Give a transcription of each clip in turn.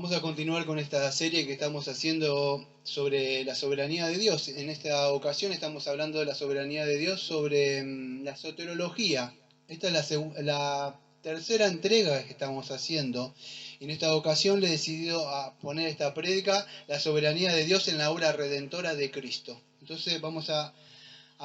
Vamos a continuar con esta serie que estamos haciendo sobre la soberanía de Dios. En esta ocasión estamos hablando de la soberanía de Dios sobre la soterología. Esta es la tercera entrega que estamos haciendo. Y en esta ocasión le he decidido a poner esta prédica, la soberanía de Dios en la obra redentora de Cristo. Entonces vamos a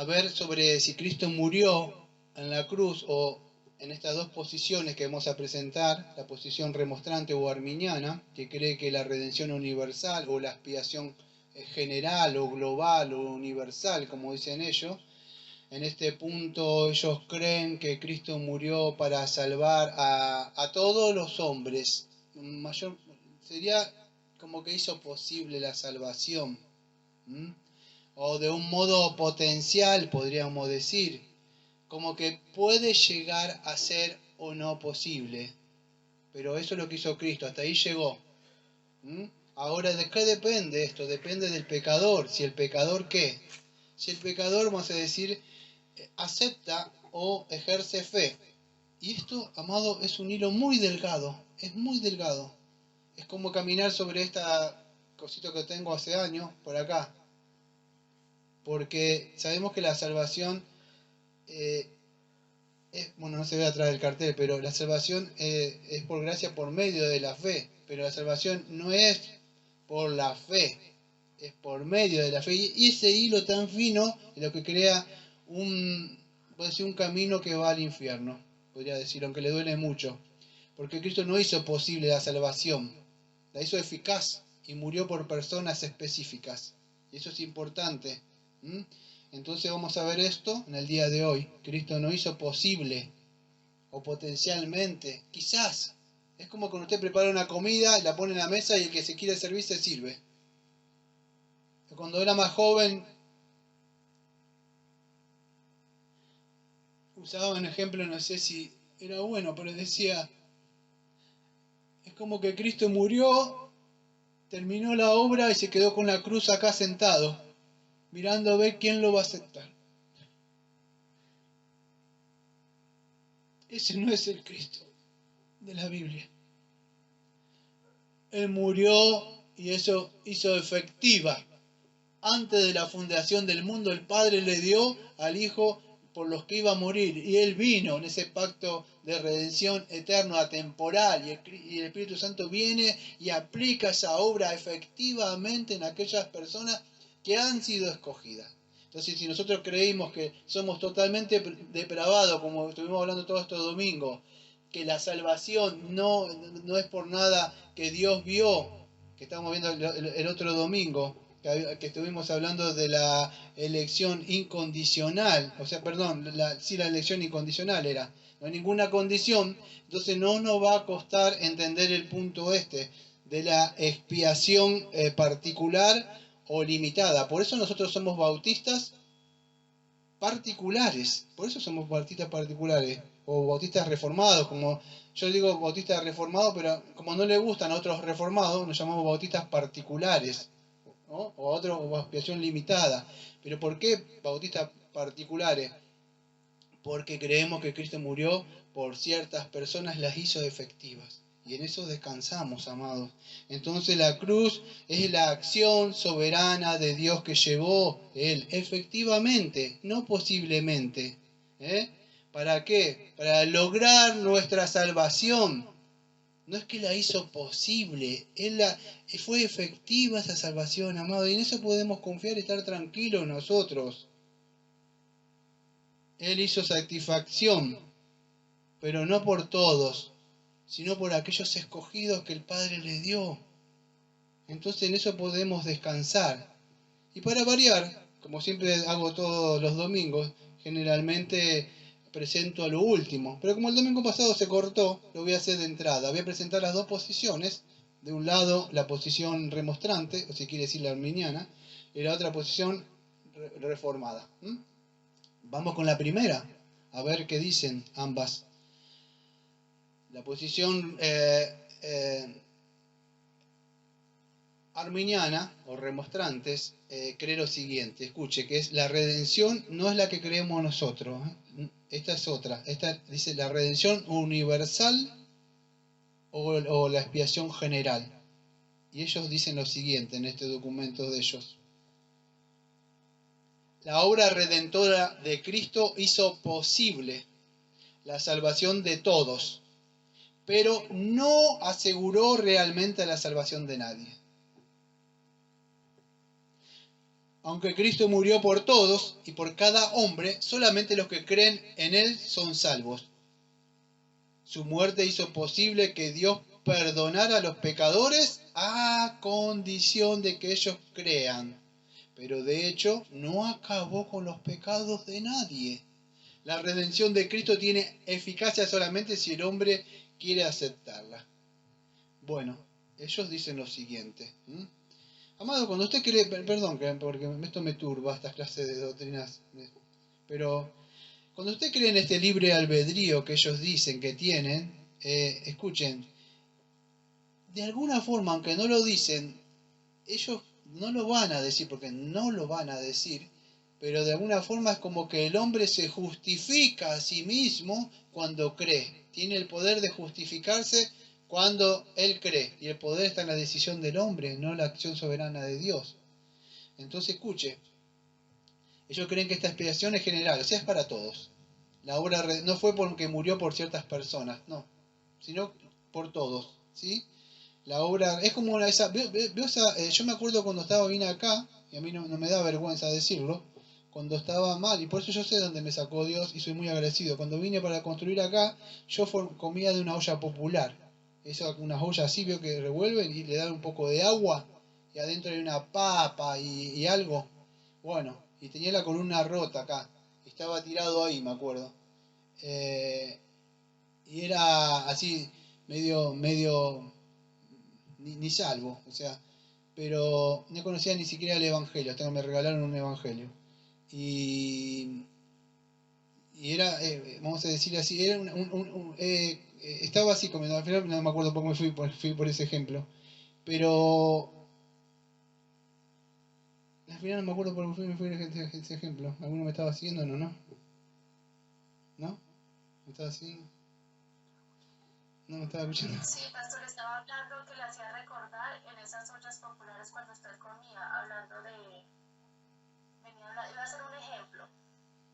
ver sobre si Cristo murió en la cruz o en estas dos posiciones que vamos a presentar, la posición remonstrante o arminiana, que cree que la redención universal o la expiación general o global o universal, como dicen ellos. En este punto ellos creen que Cristo murió para salvar a todos los hombres. Sería como que hizo posible la salvación. O de un modo potencial, podríamos decir, como que puede llegar a ser o no posible. Pero eso es lo que hizo Cristo, hasta ahí llegó. Ahora, ¿de qué depende esto? Depende del pecador. Si el pecador, ¿qué? Si el pecador, vamos a decir, acepta o ejerce fe. Y esto, amado, es un hilo muy delgado, es muy delgado. Es como caminar sobre esta cosita que tengo hace años, por acá. Porque sabemos que la salvación, bueno, no se ve atrás del cartel, pero la salvación es por gracia por medio de la fe. Pero la salvación no es por la fe, es por medio de la fe. Y ese hilo tan fino es lo que crea puede ser un camino que va al infierno, podría decir, aunque le duele mucho. Porque Cristo no hizo posible la salvación, la hizo eficaz y murió por personas específicas. Y eso es importante. Entonces vamos a ver esto en el día de hoy. Cristo no hizo posible, o potencialmente, quizás. Es como cuando usted prepara una comida, la pone en la mesa y el que se quiere servir se sirve. Cuando era más joven, usaba un ejemplo, no sé si era bueno, pero decía, es como que Cristo murió, terminó la obra y se quedó con la cruz acá sentado, mirando a ver quién lo va a aceptar. Ese no es el Cristo de la Biblia. Él murió y eso hizo efectiva. Antes de la fundación del mundo, el Padre le dio al Hijo por los que iba a morir. Y Él vino en ese pacto de redención eterno, atemporal. Y el Espíritu Santo viene y aplica esa obra efectivamente en aquellas personas que han sido escogidas. Entonces, si nosotros creímos que somos totalmente depravados, como estuvimos hablando todo este domingo, que la salvación no es por nada que Dios vio, que estamos viendo el otro domingo, que estuvimos hablando de la elección incondicional, o sea, perdón, la elección incondicional era, no hay ninguna condición, entonces no nos va a costar entender el punto de la expiación particular o limitada. Por eso nosotros somos bautistas particulares, por eso somos bautistas particulares, o bautistas reformados, como yo digo bautistas reformados, pero como no le gustan a otros reformados, nos llamamos bautistas particulares, ¿no? O otra expiación limitada. ¿Pero por qué bautistas particulares? Porque creemos que Cristo murió por ciertas personas, las hizo efectivas. Y en eso descansamos, amados. Entonces la cruz es la acción soberana de Dios que llevó Él, efectivamente, no posiblemente. ¿Para qué? Para lograr nuestra salvación. No es que la hizo posible, fue efectiva esa salvación, amado, y en eso podemos confiar y estar tranquilos nosotros. Él hizo satisfacción, pero no por todos, sino por aquellos escogidos que el Padre le dio. Entonces en eso podemos descansar. Y para variar, como siempre hago todos los domingos, generalmente presento a lo último. Pero como el domingo pasado se cortó, lo voy a hacer de entrada. Voy a presentar las dos posiciones. De un lado la posición remonstrante, o si quiere decir la arminiana, y la otra posición reformada. Vamos con la primera, a ver qué dicen ambas. La posición arminiana o remonstrantes cree lo siguiente, escuche, que es la redención no es la que creemos nosotros, esta es otra, esta dice la redención universal o la expiación general. Y ellos dicen lo siguiente en este documento de ellos. La obra redentora de Cristo hizo posible la salvación de todos, pero no aseguró realmente la salvación de nadie. Aunque Cristo murió por todos y por cada hombre, solamente los que creen en Él son salvos. Su muerte hizo posible que Dios perdonara a los pecadores a condición de que ellos crean. Pero de hecho no acabó con los pecados de nadie. La redención de Cristo tiene eficacia solamente si el hombre quiere aceptarla. Bueno, ellos dicen lo siguiente. Amado, cuando usted cree, perdón, porque esto me turba, estas clases de doctrinas, pero cuando usted cree en este libre albedrío que ellos dicen que tienen, escuchen, de alguna forma, aunque no lo dicen, ellos no lo van a decir, porque no lo van a decir, pero de alguna forma es como que el hombre se justifica a sí mismo cuando cree. Tiene el poder de justificarse cuando él cree. Y el poder está en la decisión del hombre, no en la acción soberana de Dios. Entonces, escuche, ellos creen que esta expiación es general, o sea, es para todos. La obra no fue porque murió por ciertas personas, no, sino por todos, ¿sí? La obra es como esa, yo me acuerdo cuando vine acá, y a mí no me da vergüenza decirlo, cuando estaba mal, y por eso yo sé dónde me sacó Dios y soy muy agradecido. Cuando vine para construir acá, yo comía de una olla popular. Eso, unas ollas así, veo que revuelven y le dan un poco de agua, y adentro hay una papa y algo. Bueno, y tenía la columna rota acá, y estaba tirado ahí, me acuerdo. Y era así, medio ni salvo, o sea, pero no conocía ni siquiera el Evangelio, hasta que me regalaron un Evangelio. Y, y era, vamos a decir así, era estaba así comiendo, al final no me acuerdo por qué fui por ese ejemplo, pero al final no me acuerdo por qué me fui ese ejemplo. ¿Alguno me estaba siguiendo? No, no. ¿No? ¿Me estaba siguiendo? ¿No me estaba escuchando? Sí, pastor, estaba hablando que le hacía recordar en esas ollas populares cuando usted comía, hablando de... iba a ser un ejemplo.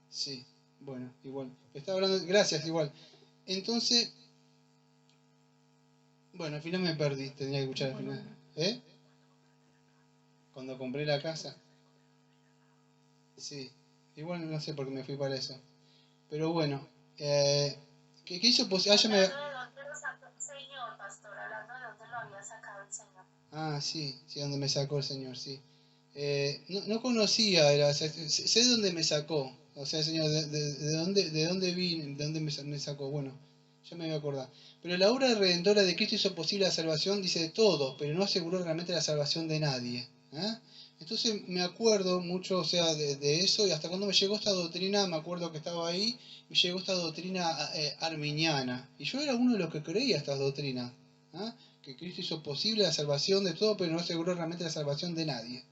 Sí, bueno, igual. Estaba hablando, gracias, igual. Entonces, bueno, al final me perdí, tenía que escuchar al final. ¿Eh? Cuando compré la casa. Sí, igual no sé por qué me fui para eso. Pero bueno, ¿qué hizo? Pues, Hablando de dónde lo sacó el Señor, pastor, hablando de dónde lo había sacado el Señor. Ah, sí, sí, donde me sacó el Señor, sí. No conocía, sé dónde me sacó. O sea, Señor, de dónde vine, de dónde me sacó. Bueno, ya me voy a acordar. Pero la obra redentora de Cristo hizo posible la salvación, dice, de todos, pero no aseguró realmente la salvación de nadie. Entonces me acuerdo mucho, o sea, de eso, y hasta cuando me llegó esta doctrina, me acuerdo que estaba ahí, me llegó esta doctrina arminiana. Y yo era uno de los que creía estas doctrinas. Que Cristo hizo posible la salvación de todo, pero no aseguró realmente la salvación de nadie.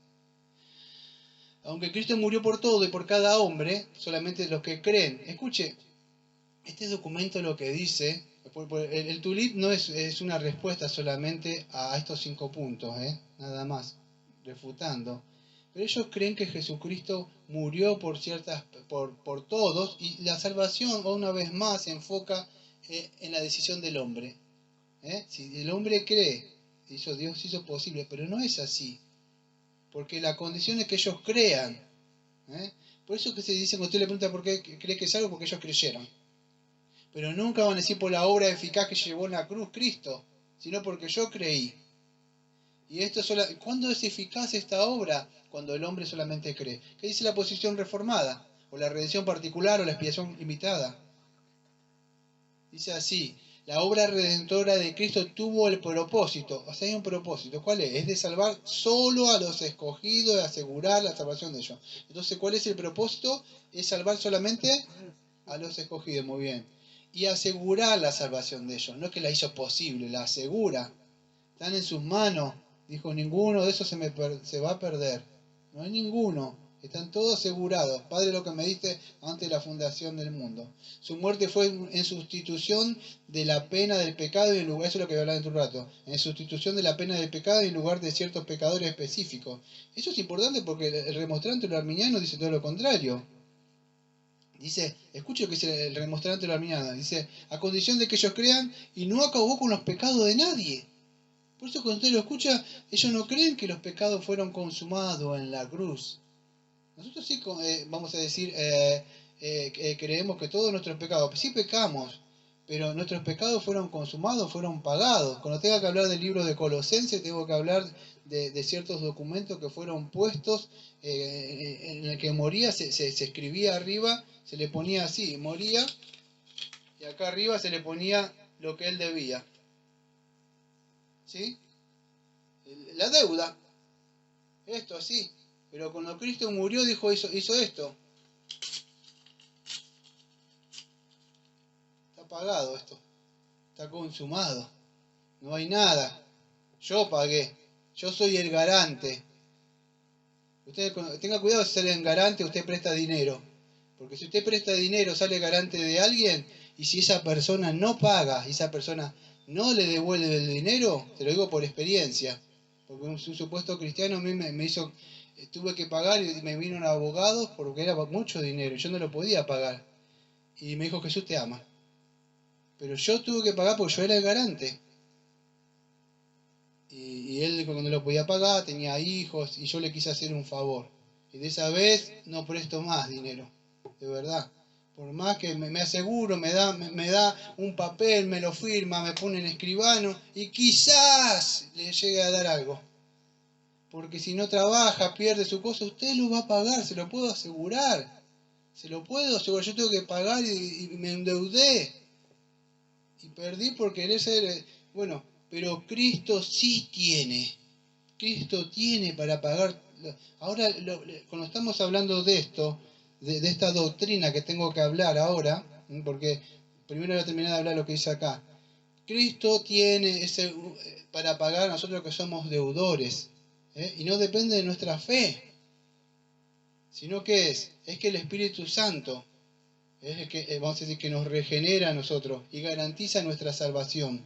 Aunque Cristo murió por todo y por cada hombre, solamente los que creen. Escuche, este documento lo que dice, el tulip no es una respuesta solamente a estos 5 puntos, nada más, refutando. Pero ellos creen que Jesucristo murió por todos y la salvación, una vez más, se enfoca en la decisión del hombre. Si el hombre cree, Dios hizo posible, pero no es así. Porque la condición es que ellos crean. Por eso que se dice, cuando usted le pregunta por qué cree que es algo, porque ellos creyeron. Pero nunca van a decir por la obra eficaz que llevó en la cruz Cristo, sino porque yo creí. Y ¿cuándo es eficaz esta obra? Cuando el hombre solamente cree. ¿Qué dice la posición reformada? O la redención particular o la expiación limitada. Dice así, la obra redentora de Cristo tuvo el propósito, o sea, hay un propósito, ¿cuál es? Es de salvar solo a los escogidos, de asegurar la salvación de ellos. Entonces, ¿cuál es el propósito? Es salvar solamente a los escogidos, muy bien. Y asegurar la salvación de ellos, no es que la hizo posible, la asegura. Están en sus manos, dijo, ninguno de esos se va a perder, no hay ninguno. Están todos asegurados. Padre, lo que me diste antes de la fundación del mundo. Su muerte fue en sustitución de la pena del pecado y en lugar, eso es lo que voy a hablar dentro de un rato, en sustitución de la pena del pecado y en lugar de ciertos pecadores específicos. Eso es importante porque el remostrante lo arminiano dice todo lo contrario. Dice, escuche lo que dice el remostrante de la arminiana, dice, a condición de que ellos crean y no acabó con los pecados de nadie. Por eso cuando usted lo escucha, ellos no creen que los pecados fueron consumados en la cruz. Nosotros sí vamos a decir, creemos que todos nuestros pecados, sí pecamos, pero nuestros pecados fueron consumados, fueron pagados. Cuando tenga que hablar del libro de Colosenses, tengo que hablar de ciertos documentos que fueron puestos, en el que moría, se escribía arriba, se le ponía así, moría, y acá arriba se le ponía lo que él debía. ¿Sí? La deuda. Esto así. Pero cuando Cristo murió, dijo, hizo esto. Está pagado esto. Está consumado. No hay nada. Yo pagué. Yo soy el garante. Usted tenga cuidado si sale en garante, usted presta dinero. Porque si usted presta dinero, sale garante de alguien, y si esa persona no paga, y esa persona no le devuelve el dinero, te lo digo por experiencia. Porque un supuesto cristiano a mí me hizo, tuve que pagar y me vino un abogado porque era mucho dinero, y yo no lo podía pagar. Y me dijo, Jesús te ama. Pero yo tuve que pagar porque yo era el garante. Y él cuando lo podía pagar tenía hijos y yo le quise hacer un favor. Y de esa vez no presto más dinero, de verdad. Por más que me aseguro, me da un papel, me lo firma, me pone en escribano y quizás le llegue a dar algo. Porque si no trabaja, pierde su cosa, usted lo va a pagar, se lo puedo asegurar. Se lo puedo asegurar, yo tengo que pagar y me endeudé. Y perdí por querer ser, bueno, pero Cristo sí tiene. Cristo tiene para pagar. Ahora, cuando estamos hablando de esto, de esta doctrina que tengo que hablar ahora, porque primero voy a terminar de hablar lo que dice acá. Cristo tiene ese para pagar a nosotros que somos deudores. Y no depende de nuestra fe. Sino que es que el Espíritu Santo es el que, vamos a decir, que nos regenera a nosotros y garantiza nuestra salvación.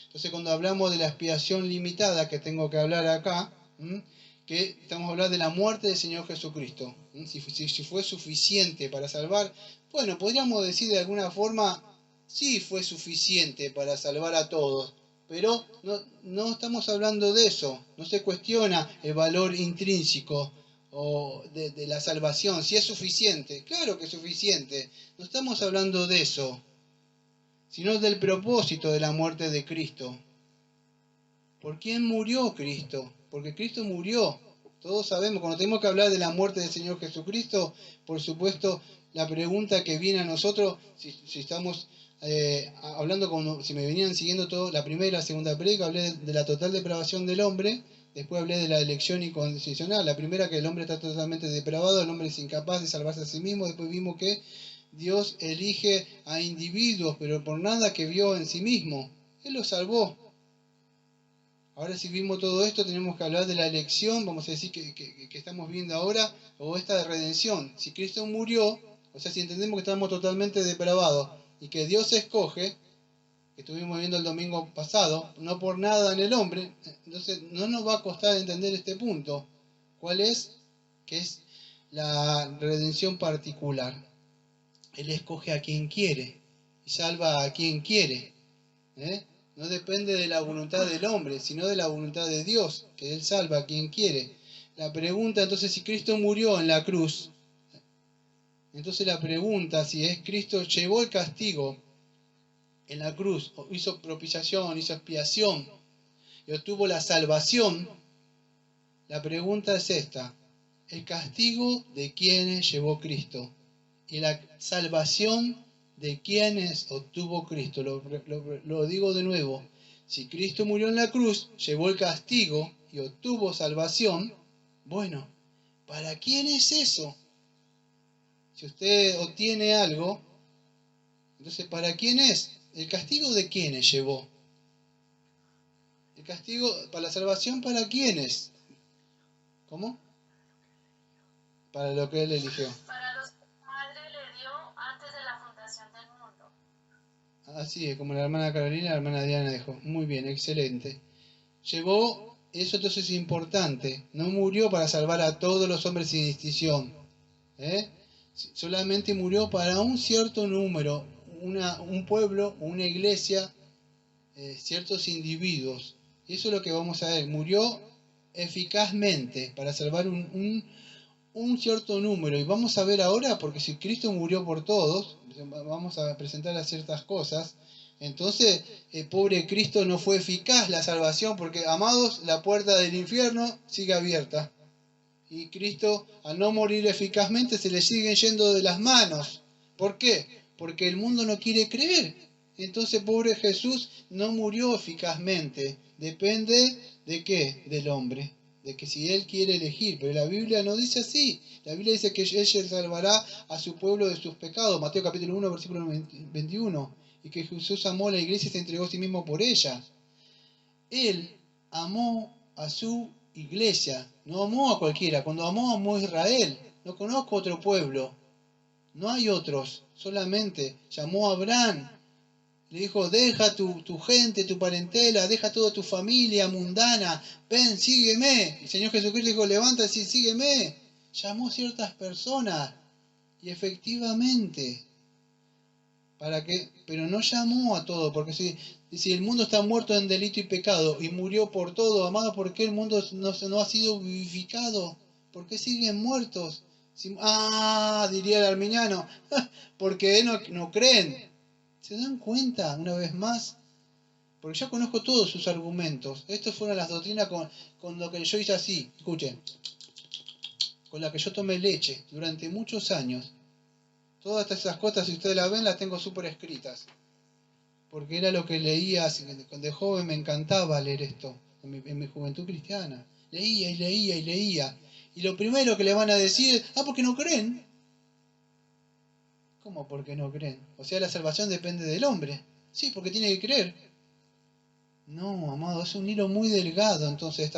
Entonces, cuando hablamos de la expiación limitada, que tengo que hablar acá, que estamos hablando de la muerte del Señor Jesucristo. Si fue suficiente para salvar, bueno, podríamos decir de alguna forma, sí fue suficiente para salvar a todos, pero no estamos hablando de eso. No se cuestiona el valor intrínseco o de la salvación, si es suficiente. Claro que es suficiente. No estamos hablando de eso, sino del propósito de la muerte de Cristo. ¿Por quién murió Cristo? Porque Cristo murió. Todos sabemos, cuando tenemos que hablar de la muerte del Señor Jesucristo, por supuesto, la pregunta que viene a nosotros, si estamos hablando, como si me venían siguiendo todo, la primera y la segunda predica, hablé de la total depravación del hombre, después hablé de la elección incondicional. La primera, que el hombre está totalmente depravado, el hombre es incapaz de salvarse a sí mismo. Después vimos que Dios elige a individuos, pero por nada que vio en sí mismo. Él los salvó. Ahora si vimos todo esto, tenemos que hablar de la elección, vamos a decir que estamos viendo ahora, o esta de redención. Si Cristo murió, o sea, si entendemos que estamos totalmente depravados y que Dios escoge, que estuvimos viendo el domingo pasado, no por nada en el hombre, entonces no nos va a costar entender este punto. ¿Cuál es? Que es la redención particular. Él escoge a quien quiere y salva a quien quiere. No depende de la voluntad del hombre, sino de la voluntad de Dios, que Él salva a quien quiere. La pregunta, entonces, si Cristo murió en la cruz, entonces la pregunta, si es Cristo llevó el castigo en la cruz, hizo propiciación, hizo expiación y obtuvo la salvación, la pregunta es esta: ¿el castigo de quiénes llevó Cristo? Y la salvación de quienes obtuvo Cristo. Lo digo de nuevo. Si Cristo murió en la cruz, llevó el castigo y obtuvo salvación, bueno, ¿para quién es eso? Si usted obtiene algo, entonces ¿para quién es? ¿El castigo de quiénes llevó? ¿El castigo para la salvación para quiénes? ¿Cómo? para lo que Él eligió. Para los que su madre le dio antes de la fundación del mundo. Así es, como la hermana Carolina, la hermana Diana dijo. Muy bien, excelente. Llevó, eso entonces es importante, no murió para salvar a todos los hombres sin distinción. Solamente murió para un cierto número, un pueblo, una iglesia, ciertos individuos. Y eso es lo que vamos a ver. Murió eficazmente para salvar un cierto número. Y vamos a ver ahora, porque si Cristo murió por todos, vamos a presentar a ciertas cosas. Entonces, pobre Cristo, no fue eficaz la salvación, porque, amados, la puerta del infierno sigue abierta. Y Cristo, al no morir eficazmente, se le siguen yendo de las manos. ¿Por qué? Porque el mundo no quiere creer. Entonces, pobre Jesús no murió eficazmente. Depende de qué? Del hombre. De que si él quiere elegir. Pero la Biblia no dice así. La Biblia dice que ella salvará a su pueblo de sus pecados. Mateo capítulo 1, versículo 21. Y que Jesús amó a la iglesia y se entregó a sí mismo por ella. Él amó a su iglesia, no amó a cualquiera. Cuando amó a Israel. No conozco otro pueblo, no hay otros, solamente llamó a Abraham. Le dijo, deja tu gente, tu parentela, deja toda tu familia mundana, ven, sígueme. El Señor Jesucristo dijo, levántate y sígueme. Llamó a ciertas personas y efectivamente, pero no llamó a todo, porque si el mundo está muerto en delito y pecado y murió por todo, amado, ¿por qué el mundo no ha sido vivificado? ¿Por qué siguen muertos? Diría el arminiano, porque no creen. ¿Se dan cuenta una vez más? Porque ya conozco todos sus argumentos. Estas fueron las doctrinas con lo que yo hice así, escuchen, con la que yo tomé leche durante muchos años. Todas esas cosas, si ustedes las ven, las tengo súper escritas. Porque era lo que leía, de joven me encantaba leer esto, en mi juventud cristiana. Leía y leía y leía. Y lo primero que le van a decir es, porque no creen. ¿Cómo porque no creen? O sea, la salvación depende del hombre. Sí, porque tiene que creer. No, amado, es un hilo muy delgado, entonces,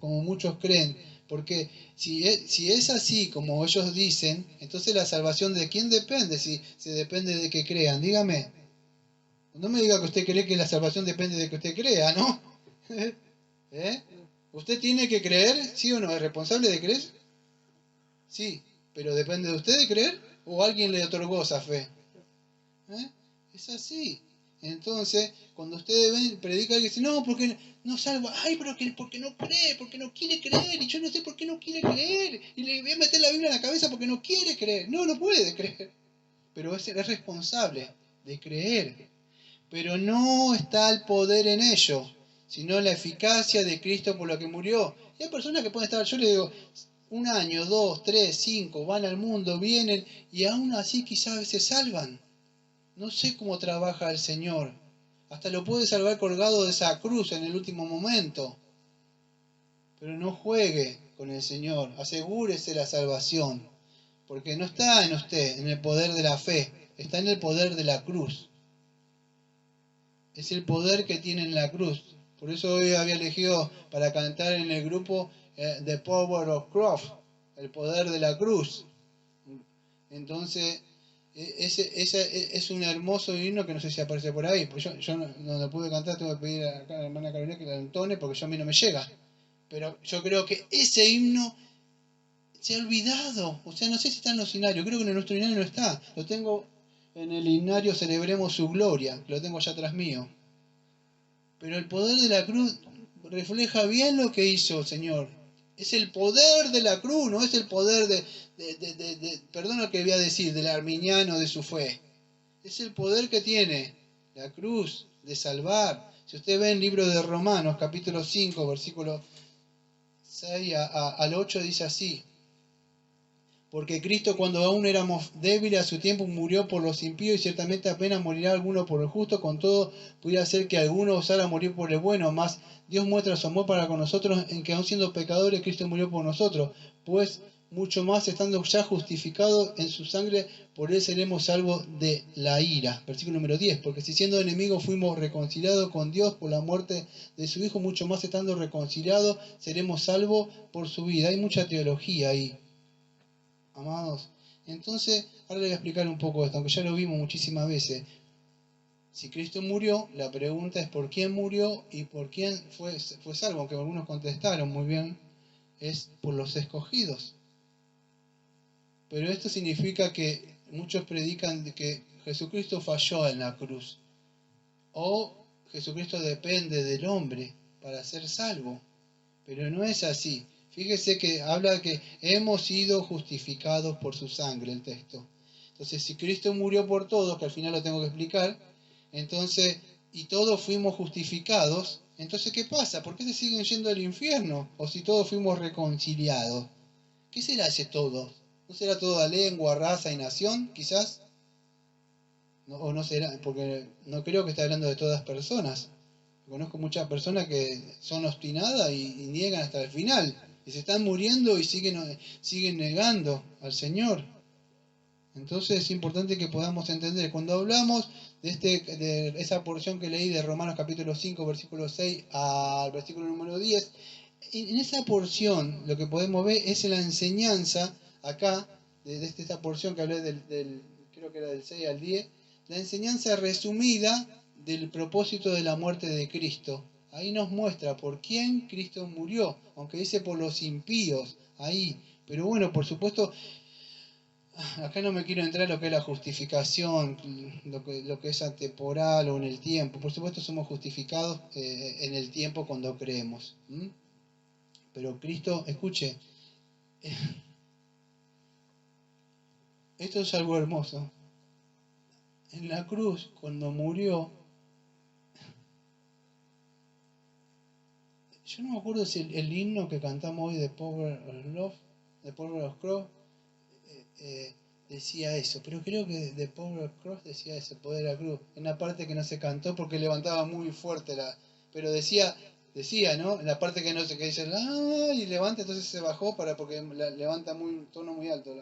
como muchos creen. Porque si es así como ellos dicen, entonces la salvación ¿de quién depende? Si depende de que crean, dígame. No me diga que usted cree que la salvación depende de que usted crea, ¿no? ¿Eh? ¿Usted tiene que creer? ¿Sí o no? ¿Es responsable de creer? Sí, pero ¿depende de usted de creer? ¿O alguien le otorgó esa fe? Es así. Entonces, cuando ustedes ven, predica y dice, no, porque no salva, porque no cree, porque no quiere creer, y yo no sé por qué no quiere creer, y le voy a meter la Biblia en la cabeza porque no quiere creer. No puede creer, pero es responsable de creer. Pero no está el poder en ello, sino la eficacia de Cristo por lo que murió. Y hay personas que pueden estar, yo le digo, 1 año, 2, 3, 5, van al mundo, vienen, y aún así quizás se salvan. No sé cómo trabaja el Señor. Hasta lo puede salvar colgado de esa cruz en el último momento. Pero no juegue con el Señor. Asegúrese la salvación. Porque no está en usted, en el poder de la fe. Está en el poder de la cruz. Es el poder que tiene en la cruz. Por eso hoy había elegido para cantar en el grupo The Power of Cross. El poder de la cruz. Entonces, ese es un hermoso himno que no sé si aparece por ahí, porque yo no lo pude cantar, tengo que pedir a la hermana Carolina que la entone, porque a mí no me llega. Pero yo creo que ese himno se ha olvidado. O sea, no sé si está en los himnarios, creo que en nuestro himnario no está. Lo tengo en el himnario Celebremos su Gloria, que lo tengo ya atrás mío. Pero el poder de la cruz refleja bien lo que hizo el Señor. Es el poder de la cruz, no es el poder perdón lo que voy a decir, del arminiano de su fe. Es el poder que tiene la cruz de salvar. Si usted ve en el libro de Romanos, capítulo 5, versículo 6 al 8, dice así. Porque Cristo, cuando aún éramos débiles a su tiempo, murió por los impíos, y ciertamente apenas morirá alguno por el justo. Con todo, pudiera ser que alguno osara morir por el bueno, mas Dios muestra su amor para con nosotros en que aun siendo pecadores, Cristo murió por nosotros. Pues mucho más, estando ya justificados en su sangre, por él seremos salvos de la ira. Versículo número 10. Porque si siendo enemigos fuimos reconciliados con Dios por la muerte de su Hijo, mucho más estando reconciliados seremos salvos por su vida. Hay mucha teología ahí. amados. Entonces, ahora le voy a explicar un poco esto, aunque ya lo vimos muchísimas veces. Si Cristo murió, la pregunta es por quién murió y por quién fue salvo, aunque algunos contestaron muy bien, es por los escogidos. Pero esto significa que muchos predican de que Jesucristo falló en la cruz, o Jesucristo depende del hombre para ser salvo. Pero no es así. Fíjese que habla que hemos sido justificados por su sangre, el texto. Entonces, si Cristo murió por todos, que al final lo tengo que explicar, entonces, y todos fuimos justificados, entonces, ¿qué pasa? ¿Por qué se siguen yendo al infierno? O si todos fuimos reconciliados. ¿Qué será ese todos? ¿No será toda lengua, raza y nación, quizás? No, o no será, porque no creo que esté hablando de todas personas. Conozco muchas personas que son obstinadas y niegan hasta el final. Y se están muriendo y siguen negando al Señor. Entonces es importante que podamos entender. Cuando hablamos de esa porción que leí de Romanos capítulo 5, versículo 6 al versículo número 10, en esa porción lo que podemos ver es la enseñanza acá, de esta porción que hablé creo que era del 6 al 10, la enseñanza resumida del propósito de la muerte de Cristo. Ahí nos muestra por quién Cristo murió, aunque dice por los impíos, ahí. Pero bueno, por supuesto, acá no me quiero entrar en lo que es la justificación, lo que es atemporal o en el tiempo. Por supuesto somos justificados en el tiempo cuando creemos. Pero Cristo, escuche, esto es algo hermoso. En la cruz, cuando murió, yo no me acuerdo si el himno que cantamos hoy de Power of Love, de Power of Cross, decía eso, pero creo que de Power of Cross decía eso, poder de la cruz, en la parte que no se cantó porque levantaba muy fuerte pero decía, ¿no? En la parte que no se, que dice, y levanta, entonces se bajó porque levanta un tono muy alto.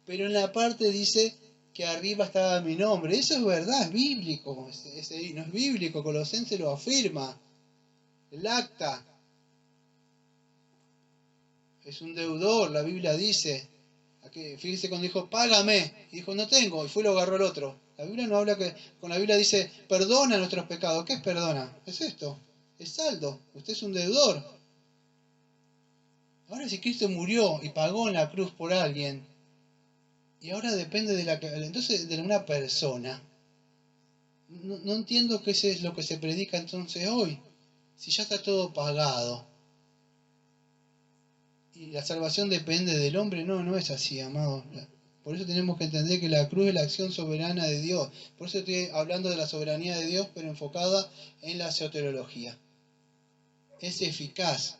Pero en la parte dice que arriba estaba mi nombre. Eso es verdad, es bíblico. Ese no es bíblico, Colosenses lo afirma. El acta es un deudor, la Biblia dice. Aquí, fíjese cuando dijo, págame. Y dijo, no tengo. Y fue y lo agarró el otro. La Biblia no habla que. Con la Biblia dice, perdona nuestros pecados. ¿Qué es perdona? Es esto. Es saldo. Usted es un deudor. Ahora si Cristo murió y pagó en la cruz por alguien, y ahora depende entonces de una persona. No entiendo qué es lo que se predica entonces hoy, si ya está todo pagado. Y la salvación depende del hombre, no es así, amado. Por eso tenemos que entender que la cruz es la acción soberana de Dios. Por eso estoy hablando de la soberanía de Dios, pero enfocada en la soteriología. Es eficaz.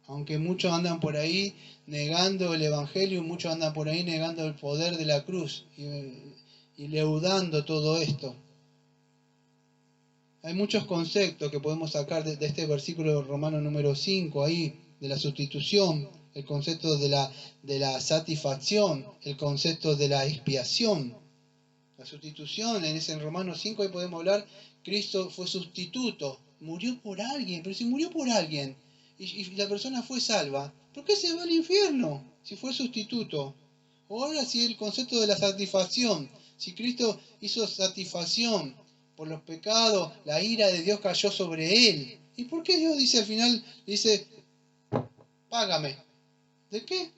Aunque muchos andan por ahí negando el Evangelio, muchos andan por ahí negando el poder de la cruz y leudando todo esto. Hay muchos conceptos que podemos sacar de este versículo romano número 5, ahí, de la sustitución, el concepto de la satisfacción, el concepto de la expiación. La sustitución, en Romanos 5, ahí podemos hablar, Cristo fue sustituto, murió por alguien, pero si murió por alguien y la persona fue salva, ¿por qué se va al infierno si fue sustituto? O ahora si el concepto de la satisfacción, si Cristo hizo satisfacción por los pecados, la ira de Dios cayó sobre él. ¿Y por qué Dios dice al final, dice, págame? ¿De qué?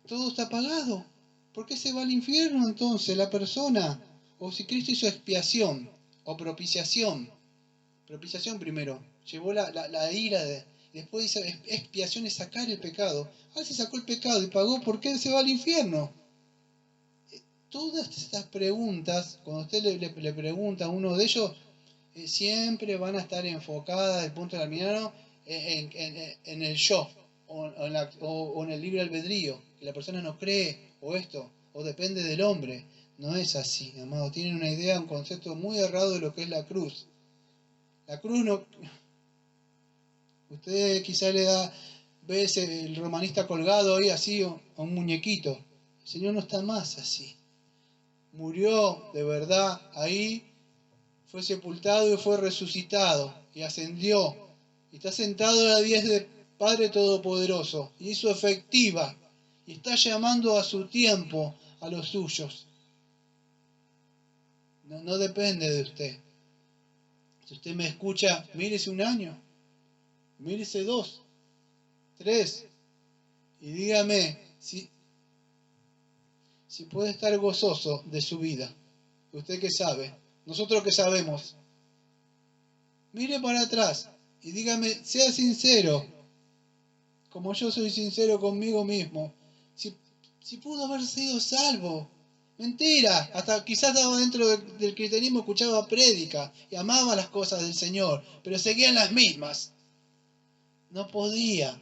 Todo está pagado. ¿Por qué se va al infierno entonces la persona? O si Cristo hizo expiación o propiciación. Propiciación primero. Llevó la ira después dice expiación es sacar el pecado. Ahora se sacó el pecado y pagó, ¿por qué se va al infierno? Todas estas preguntas, cuando usted le pregunta a uno de ellos, siempre van a estar enfocadas desde el punto de la mirada en el yo o en el libre albedrío, que la persona no cree o esto, o depende del hombre. No es así, amado. Tienen una idea, un concepto muy errado de lo que es la cruz. La cruz no... Usted quizá ve el romanista colgado ahí así, a un muñequito. El Señor no está más así. Murió de verdad ahí, fue sepultado y fue resucitado y ascendió y está sentado a la diestra del Padre Todopoderoso y hizo efectiva y está llamando a su tiempo a los suyos. No depende de usted. Si usted me escucha, mírese un año, mírese 2, 3, y dígame si puede estar gozoso de su vida. Usted que sabe, nosotros que sabemos, mire para atrás y dígame, sea sincero, como yo soy sincero conmigo mismo, si pudo haber sido salvo. Mentira, hasta quizás estaba dentro del cristianismo, escuchaba prédica y amaba las cosas del Señor, pero seguían las mismas. No podía.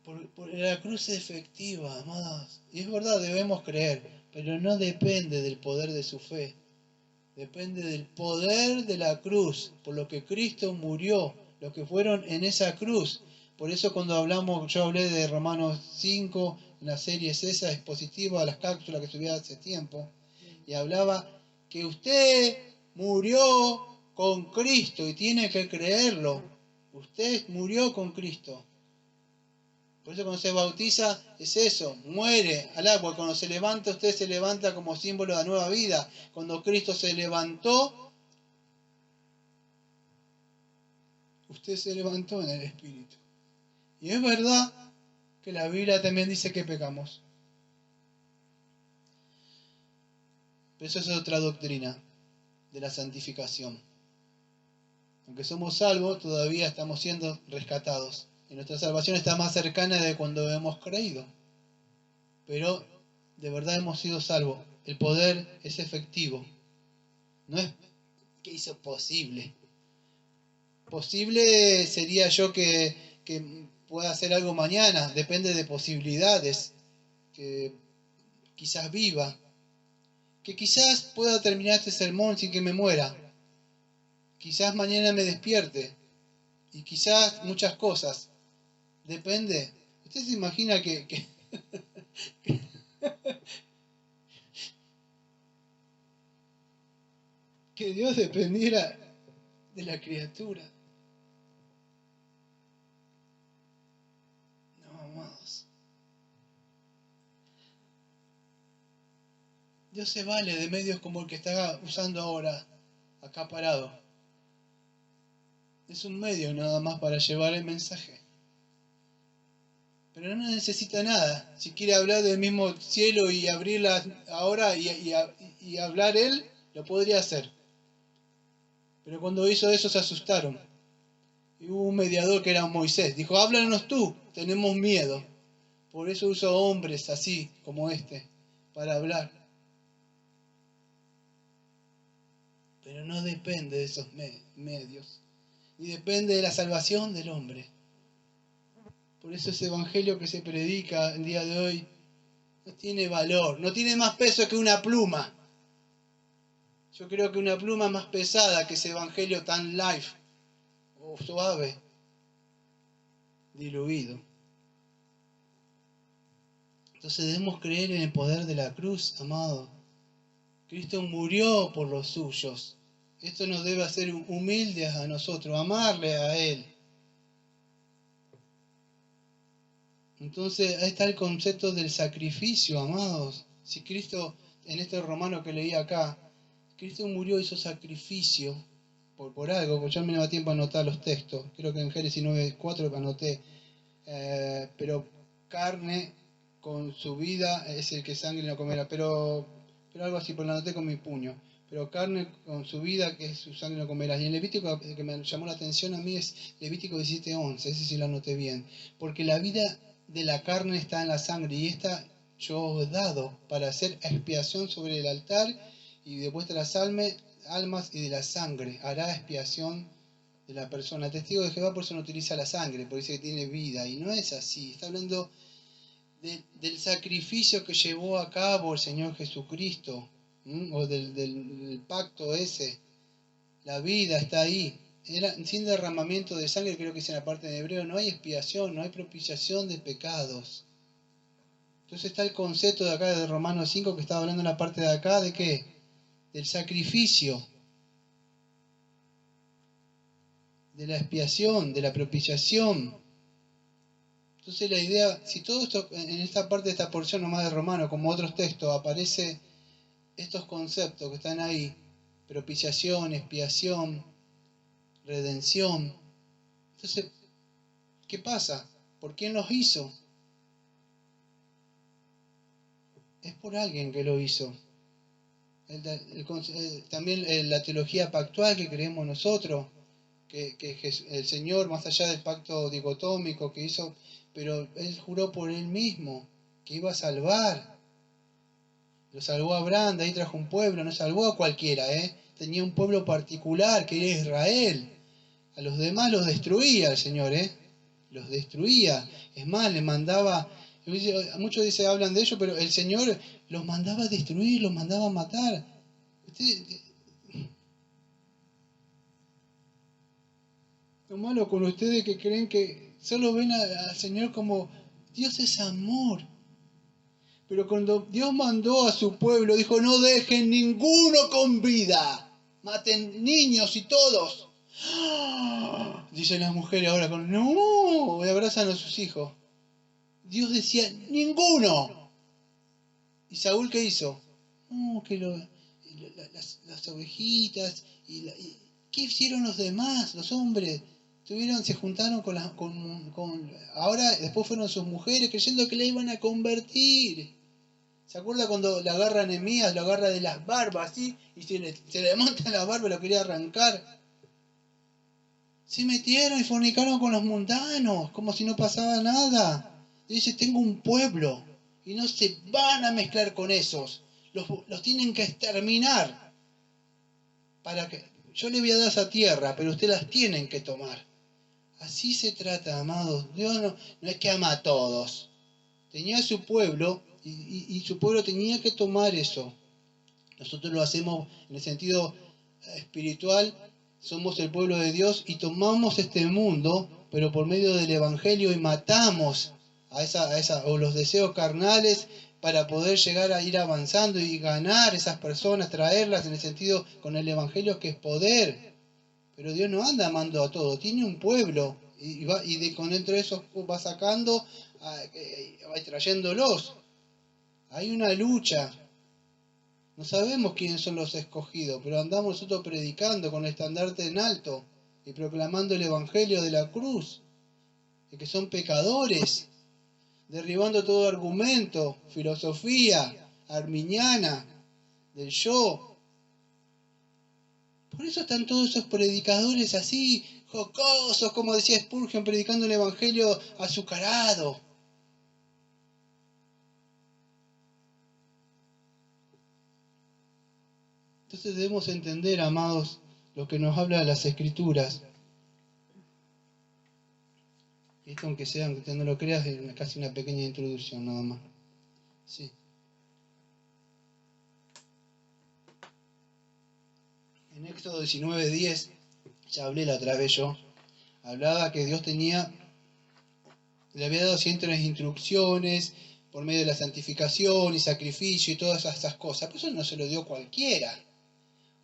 Por la cruz es efectiva, amados. Y es verdad, debemos creer, pero no depende del poder de su fe. Depende del poder de la cruz, por lo que Cristo murió, lo que fueron en esa cruz. Por eso cuando yo hablé de Romanos 5, en la serie es esa expositiva, las cápsulas que subí hace tiempo, y hablaba que usted murió con Cristo y tiene que creerlo. Usted murió con Cristo. Por eso cuando se bautiza es eso, muere al agua. Cuando se levanta, usted se levanta como símbolo de la nueva vida. Cuando Cristo se levantó, usted se levantó en el Espíritu. Y es verdad que la Biblia también dice que pecamos. Pero eso es otra doctrina de la santificación. Aunque somos salvos, todavía estamos siendo rescatados. Y nuestra salvación está más cercana de cuando hemos creído. Pero de verdad hemos sido salvos. El poder es efectivo. No es que hizo posible. Posible sería yo que pueda hacer algo mañana. Depende de posibilidades. Que quizás viva. Que quizás pueda terminar este sermón sin que me muera. Quizás mañana me despierte. Y quizás muchas cosas. Depende. ¿Usted se imagina que Dios dependiera de la criatura? No, amados. Dios se vale de medios como el que está usando ahora, acá parado. Es un medio nada más para llevar el mensaje. Pero no necesita nada. Si quiere hablar del mismo cielo y abrirla ahora y hablar Él, lo podría hacer. Pero cuando hizo eso se asustaron. Y hubo un mediador que era Moisés. Dijo, háblanos tú, tenemos miedo. Por eso usó hombres así como este, para hablar. Pero no depende de esos medios. Ni depende de la salvación del hombre. Por eso ese evangelio que se predica el día de hoy no tiene valor, no tiene más peso que una pluma. Yo creo que una pluma es más pesada que ese evangelio tan light o suave, diluido. Entonces debemos creer en el poder de la cruz, amado. Cristo murió por los suyos. Esto nos debe hacer humildes a nosotros, amarle a Él. Entonces ahí está el concepto del sacrificio, amados. Si Cristo, en este romano que leí acá, Cristo murió, hizo sacrificio por algo, porque ya me da tiempo a anotar los textos. Creo que en Génesis 9:4 anoté. Pero carne con su vida es el que sangre no comerá. Pero algo así, pues lo anoté con mi puño. Pero carne con su vida, que es su sangre no comerás. Y en Levítico, que me llamó la atención a mí, es Levítico 17:11. Ese sí lo anoté bien. Porque la vida de la carne está en la sangre, y esta yo os he dado para hacer expiación sobre el altar, y de vuestras almas y de la sangre hará expiación de la persona. El testigo de Jehová por eso no utiliza la sangre, porque dice que tiene vida, y no es así. Está hablando del sacrificio que llevó a cabo el Señor Jesucristo, o del pacto ese. La vida está ahí. Sin derramamiento de sangre, creo que es en la parte de hebreo, no hay expiación, no hay propiciación de pecados. Entonces está el concepto de acá de Romanos 5 que estaba hablando en la parte de acá, ¿de qué? Del sacrificio, de la expiación, de la propiciación. Entonces la idea, si todo esto, en esta parte de esta porción nomás de Romano, como otros textos, aparece estos conceptos que están ahí, propiciación, expiación, redención. Entonces, ¿qué pasa? ¿Por quién los hizo? Es por alguien que lo hizo. También la teología pactual que creemos nosotros, que el Señor, más allá del pacto dicotómico que hizo, pero Él juró por Él mismo que iba a salvar. Lo salvó a Abraham, de ahí trajo un pueblo, no salvó a cualquiera, tenía un pueblo particular que era Israel. A los demás los destruía el Señor, los destruía. Es más, les mandaba, muchos hablan de ello, pero el Señor los mandaba a destruir, los mandaba a matar. Lo malo con ustedes que creen que solo ven al Señor como Dios es amor. Pero cuando Dios mandó a su pueblo, dijo, no dejen ninguno con vida. Maten niños y todos. Dicen las mujeres ahora, no, y abrazan a sus hijos. Dios decía, ninguno. ¿Y Saúl qué hizo? No, que las ovejitas. ¿Qué hicieron los demás, los hombres? Se juntaron ahora después fueron sus mujeres creyendo que la iban a convertir. ¿Se acuerda cuando la agarra a Nehemías, lo agarra de las barbas así y se le monta la barba y lo quería arrancar? Se metieron y fornicaron con los mundanos, como si no pasaba nada. Y dice, tengo un pueblo y no se van a mezclar con esos. Los tienen que exterminar. Yo le voy a dar esa tierra, pero ustedes las tienen que tomar. Así se trata, amados. Dios no es que ama a todos. Tenía su pueblo y su pueblo tenía que tomar eso. Nosotros lo hacemos en el sentido espiritual, somos el pueblo de Dios y tomamos este mundo, pero por medio del Evangelio y matamos o los deseos carnales para poder llegar a ir avanzando y ganar esas personas, traerlas en el sentido con el Evangelio que es poder. Pero Dios no anda amando a todos, tiene un pueblo con dentro de eso va sacando, va trayéndolos. Hay una lucha. No sabemos quiénes son los escogidos, pero andamos nosotros predicando con el estandarte en alto y proclamando el Evangelio de la cruz, de que son pecadores, derribando todo argumento, filosofía arminiana, del yo. Por eso están todos esos predicadores así, jocosos, como decía Spurgeon, predicando el Evangelio azucarado. Entonces debemos entender, amados, lo que nos habla de las Escrituras. Esto, aunque no lo creas, es casi una pequeña introducción nada más. Sí. En Éxodo 19:10, ya hablé la otra vez yo, hablaba que Dios le había dado cientos instrucciones por medio de la santificación y sacrificio y todas esas cosas. Pero eso no se lo dio cualquiera.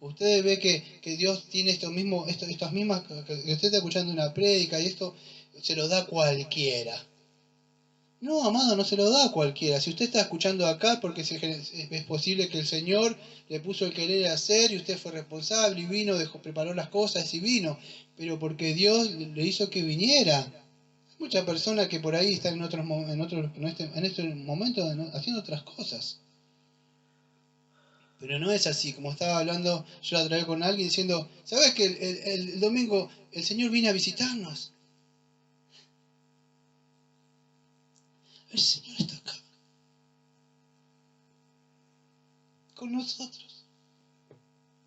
Ustedes ven que Dios tiene estas mismas, que usted está escuchando una prédica y esto se lo da cualquiera. No, amado, no se lo da a cualquiera. Si usted está escuchando acá, porque es posible que el Señor le puso el querer hacer y usted fue responsable y vino, preparó las cosas y vino, pero porque Dios le hizo que viniera. Hay muchas personas que por ahí están en este momento haciendo otras cosas. Pero no es así, como estaba hablando yo la otra vez con alguien diciendo, ¿sabes que el domingo el Señor viene a visitarnos? El Señor está acá con nosotros.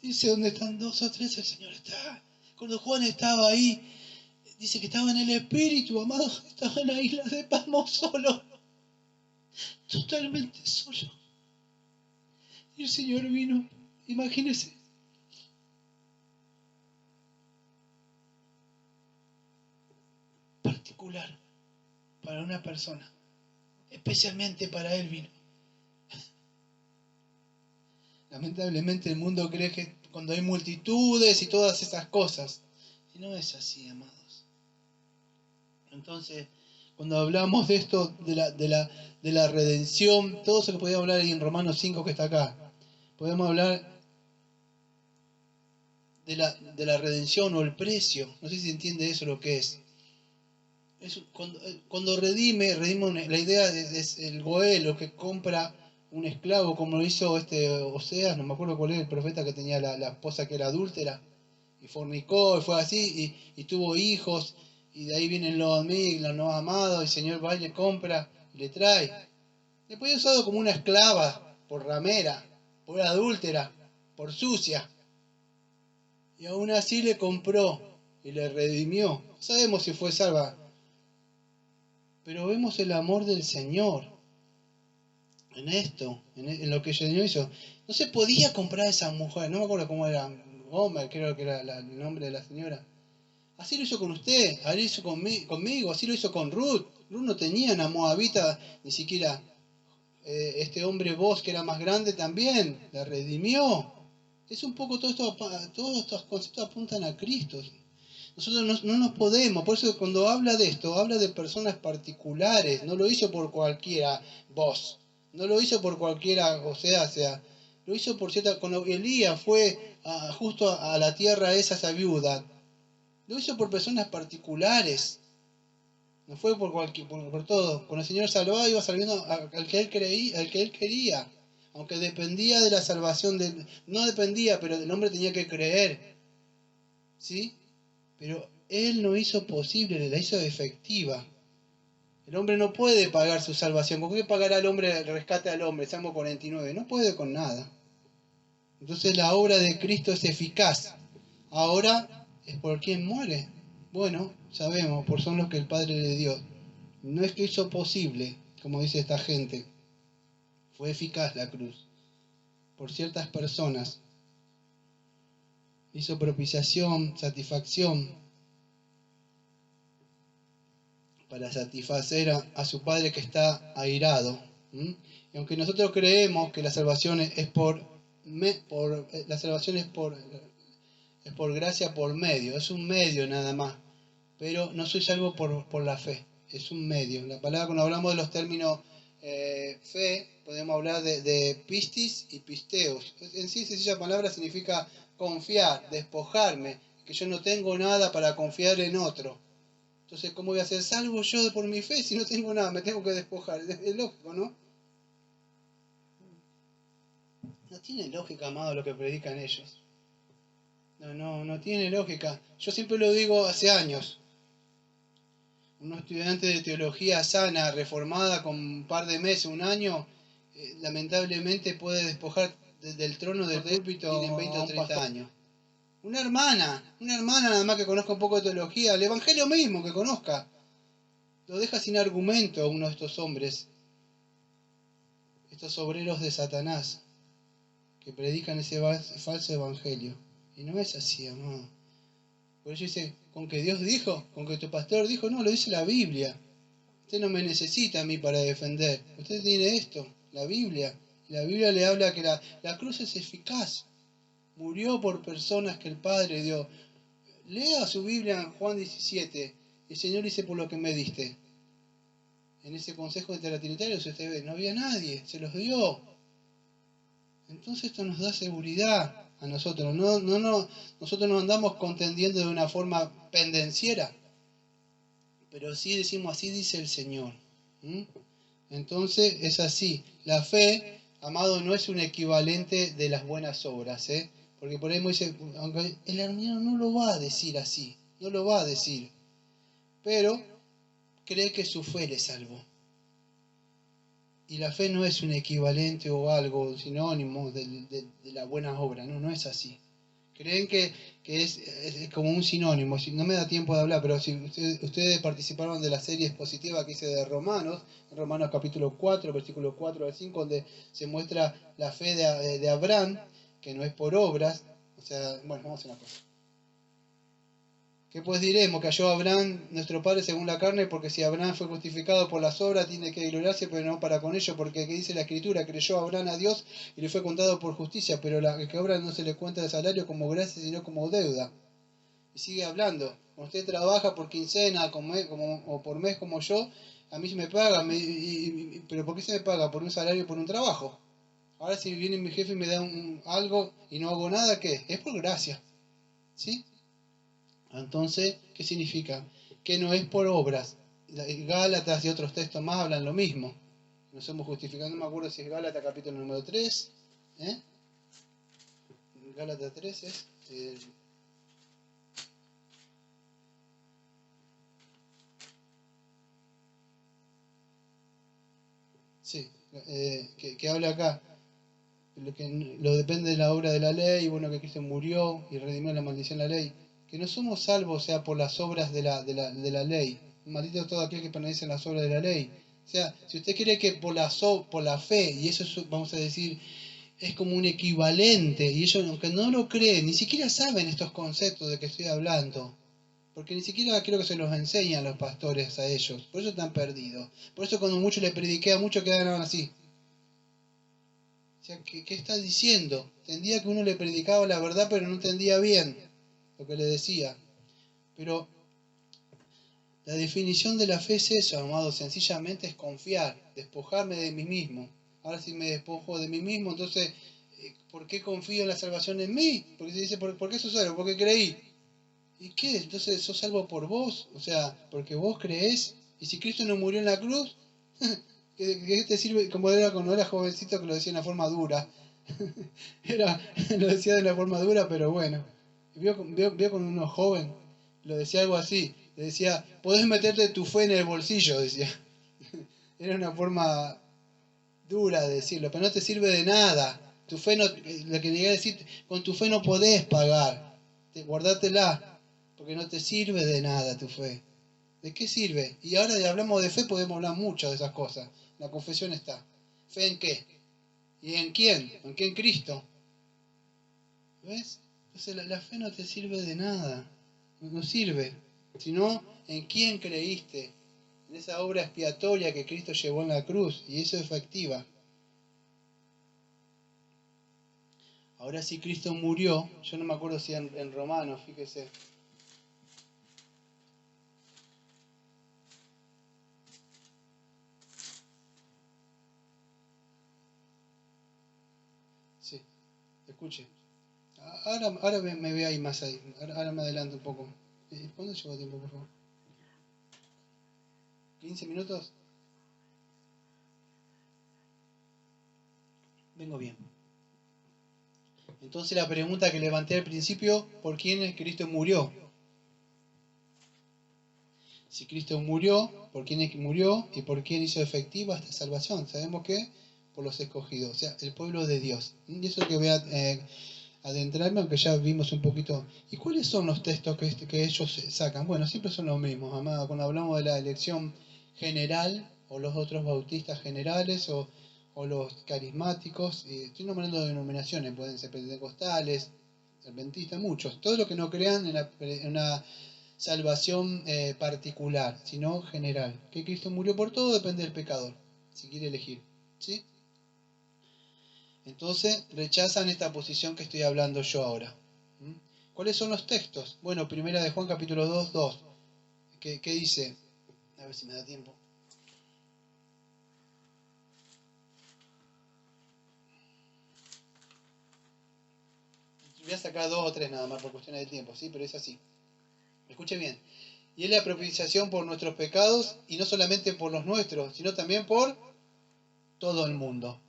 Dice, donde están 2 o 3, el Señor está. Cuando Juan estaba ahí, dice que estaba en el Espíritu, amado, estaba en la isla de Patmos solo, totalmente solo. Y el Señor vino, imagínense. Particular, para una persona, especialmente para Él vino. Lamentablemente el mundo cree que cuando hay multitudes y todas esas cosas, y no es así, amados. Entonces, Cuando hablamos de esto, de la redención, todo eso que podemos hablar ahí en Romanos 5 que está acá, podemos hablar de la redención o el precio. No sé si se entiende eso lo que es. Cuando la idea es el goel, lo que compra un esclavo, como lo hizo Oseas, no me acuerdo cuál es el profeta que tenía la esposa que era adúltera, y fornicó, y fue así, y tuvo hijos, y de ahí vienen los amigos, los no amados, y el Señor va y le compra, y le trae. Después es usado como una esclava, por ramera, por adúltera, por sucia, y aún así le compró, y le redimió. No sabemos si fue salva, pero vemos el amor del Señor en esto, en lo que el Señor hizo. No se podía comprar a esa mujer, no me acuerdo cómo era, Gomer, creo que era el nombre de la señora. Así lo hizo con usted, así lo hizo conmigo, así lo hizo con Ruth. Ruth no tenía una moabita, ni siquiera este hombre vos que era más grande también, la redimió. Es un poco todos estos conceptos apuntan a Cristo. Nosotros no nos podemos, por eso cuando habla de esto, habla de personas particulares, no lo hizo por cualquiera vos, no lo hizo por cualquiera, sea, lo hizo por cierta, cuando Elías fue justo a la tierra esa viuda, lo hizo por personas particulares, no fue por todo. Cuando el Señor salvaba, iba salvando al que él creía, al que él quería, aunque dependía de la salvación, no dependía, pero el hombre tenía que creer, ¿sí? Pero Él no hizo posible, la hizo efectiva. El hombre no puede pagar su salvación. ¿Con qué pagará el hombre el rescate al hombre? Salmo 49. No puede con nada. Entonces la obra de Cristo es eficaz. Ahora es por quien muere. Bueno, sabemos, por son los que el Padre le dio. No es que hizo posible, como dice esta gente. Fue eficaz la cruz. Por ciertas personas. Hizo propiciación, satisfacción, para satisfacer a su Padre que está airado. Y aunque nosotros creemos que la salvación es por gracia por medio, es un medio nada más, pero no soy salvo por la fe, es un medio. La palabra, cuando hablamos de los términos fe, podemos hablar de pistis y pisteos. En sí, sencilla palabra significa confiar, despojarme, que yo no tengo nada para confiar en otro. Entonces, ¿cómo voy a ser salvo yo por mi fe si no tengo nada? Me tengo que despojar. Es lógico, ¿no? No tiene lógica, amado, lo que predican ellos. No tiene lógica. Yo siempre lo digo hace años. Un estudiante de teología sana, reformada, con un par de meses, un año, lamentablemente puede despojar del trono del púlpito en 20 o 30 años. Una hermana nada más que conozca un poco de teología, el evangelio mismo que conozca, lo deja sin argumento a uno de estos hombres, estos obreros de Satanás, que predican ese falso evangelio. Y no es así, amado. Por eso dice, con que Dios dijo, con que tu pastor dijo, no, lo dice la Biblia. Usted no me necesita a mí para defender. Usted tiene esto, la Biblia. Y la Biblia le habla que la cruz es eficaz. Murió por personas que el Padre dio. Lea su Biblia en Juan 17. El Señor dice, por lo que me diste. En ese consejo de la Trinitaria, usted ve, no había nadie, se los dio. Entonces esto nos da seguridad a nosotros. Nosotros no andamos contendiendo de una forma pendenciera, pero sí decimos, así dice el Señor. Entonces es así. La fe, amado, no es un equivalente de las buenas obras, porque por ahí dice, aunque el hermano no lo va a decir así, no lo va a decir, pero cree que su fe le salvó. Y la fe no es un equivalente o algo sinónimo de la buena obra, no es así. Creen que es como un sinónimo. No me da tiempo de hablar, pero si ustedes participaron de la serie expositiva que hice de Romanos, en Romanos capítulo 4, versículo 4 al 5, donde se muestra la fe de Abraham, que no es por obras. O sea, bueno, vamos a hacer una cosa. ¿Qué pues diremos? Que halló Abraham, nuestro padre, según la carne, porque si Abraham fue justificado por las obras, tiene que gloriarse, pero no para con ello, porque aquí dice la Escritura, creyó Abraham a Dios y le fue contado por justicia, pero el que obra no se le cuenta de salario como gracia, sino como deuda. Y sigue hablando. Cuando usted trabaja por quincena o por mes como yo, a mí se me paga. ¿Pero por qué se me paga? Por un salario, por un trabajo. Ahora si viene mi jefe y me da algo y no hago nada, ¿qué? Es por gracia. ¿Sí? Entonces, ¿qué significa? Que no es por obras. Gálatas y otros textos más hablan lo mismo. Nos hemos justificado, no me acuerdo si es Gálatas capítulo número 3. ¿Eh? Gálatas 3 es... sí, que habla acá. Lo depende de la obra de la ley, bueno, que Cristo murió y redimió la maldición de la ley. Que no somos salvos, o sea, por las obras de la ley. Maldito todo aquel que permanece en las obras de la ley. O sea, si usted quiere que por la fe, y eso es, vamos a decir, es como un equivalente, y ellos, aunque no lo creen, ni siquiera saben estos conceptos de que estoy hablando, porque ni siquiera creo que se los enseñan los pastores a ellos, por eso están perdidos. Por eso cuando muchos le prediqué a muchos quedaron así. O sea, ¿qué está diciendo? Entendía que uno le predicaba la verdad, pero no entendía bien lo que le decía. Pero la definición de la fe es eso, amado, sencillamente es confiar, despojarme de mí mismo. Ahora si me despojo de mí mismo, entonces, ¿por qué confío en la salvación en mí? Porque se dice, ¿por qué sos salvo? Porque creí. ¿Y qué? Entonces, ¿sos salvo por vos? O sea, porque vos creés. Y si Cristo no murió en la cruz, ¿qué te sirve? Como era cuando era jovencito que lo decía de una forma dura. Lo decía de una forma dura, pero bueno. Vio con uno joven, lo decía algo así. Le decía, podés meterte tu fe en el bolsillo, decía. Era una forma dura de decirlo, pero no te sirve de nada. Tu fe no, lo que quería decir, con tu fe no podés pagar. Guardátela, porque no te sirve de nada tu fe. ¿De qué sirve? Y ahora que hablamos de fe, podemos hablar mucho de esas cosas. La confesión está. ¿Fe en qué? ¿Y en quién? ¿En qué? En Cristo. ¿Ves? Entonces la fe no te sirve de nada. No sirve. Sino en quién creíste. En esa obra expiatoria que Cristo llevó en la cruz. Y eso es efectiva. Ahora si Cristo murió, yo no me acuerdo si en Romanos, fíjese. Sí, escuche. Ahora me ve ahí más ahí. Ahora me adelanto un poco. ¿Cuándo llevo tiempo, por favor? ¿15 minutos? Vengo bien. Entonces la pregunta que levanté al principio, ¿por quién es Cristo murió? Si Cristo murió, ¿por quién es que murió? ¿Y por quién hizo efectiva esta salvación? Sabemos que por los escogidos, o sea, el pueblo de Dios. Y eso es lo que voy a adentrarme, aunque ya vimos un poquito. ¿Y cuáles son los textos que ellos sacan? Bueno, siempre son los mismos, amada. Cuando hablamos de la elección general, o los otros bautistas generales, o los carismáticos, estoy nombrando denominaciones, pueden ser pentecostales, adventistas, muchos. Todos los que no crean en una salvación particular, sino general. Que Cristo murió por todo, depende del pecador, si quiere elegir. ¿Sí? Entonces rechazan esta posición que estoy hablando yo ahora. ¿Mm? ¿Cuáles son los textos? Bueno, primera de Juan capítulo 2, 2. ¿Qué dice? A ver si me da tiempo. Voy a sacar 2 o 3 nada más por cuestiones de tiempo, ¿sí? Pero es así. Escuche bien. Y es la propiciación por nuestros pecados, y no solamente por los nuestros, sino también por todo el mundo.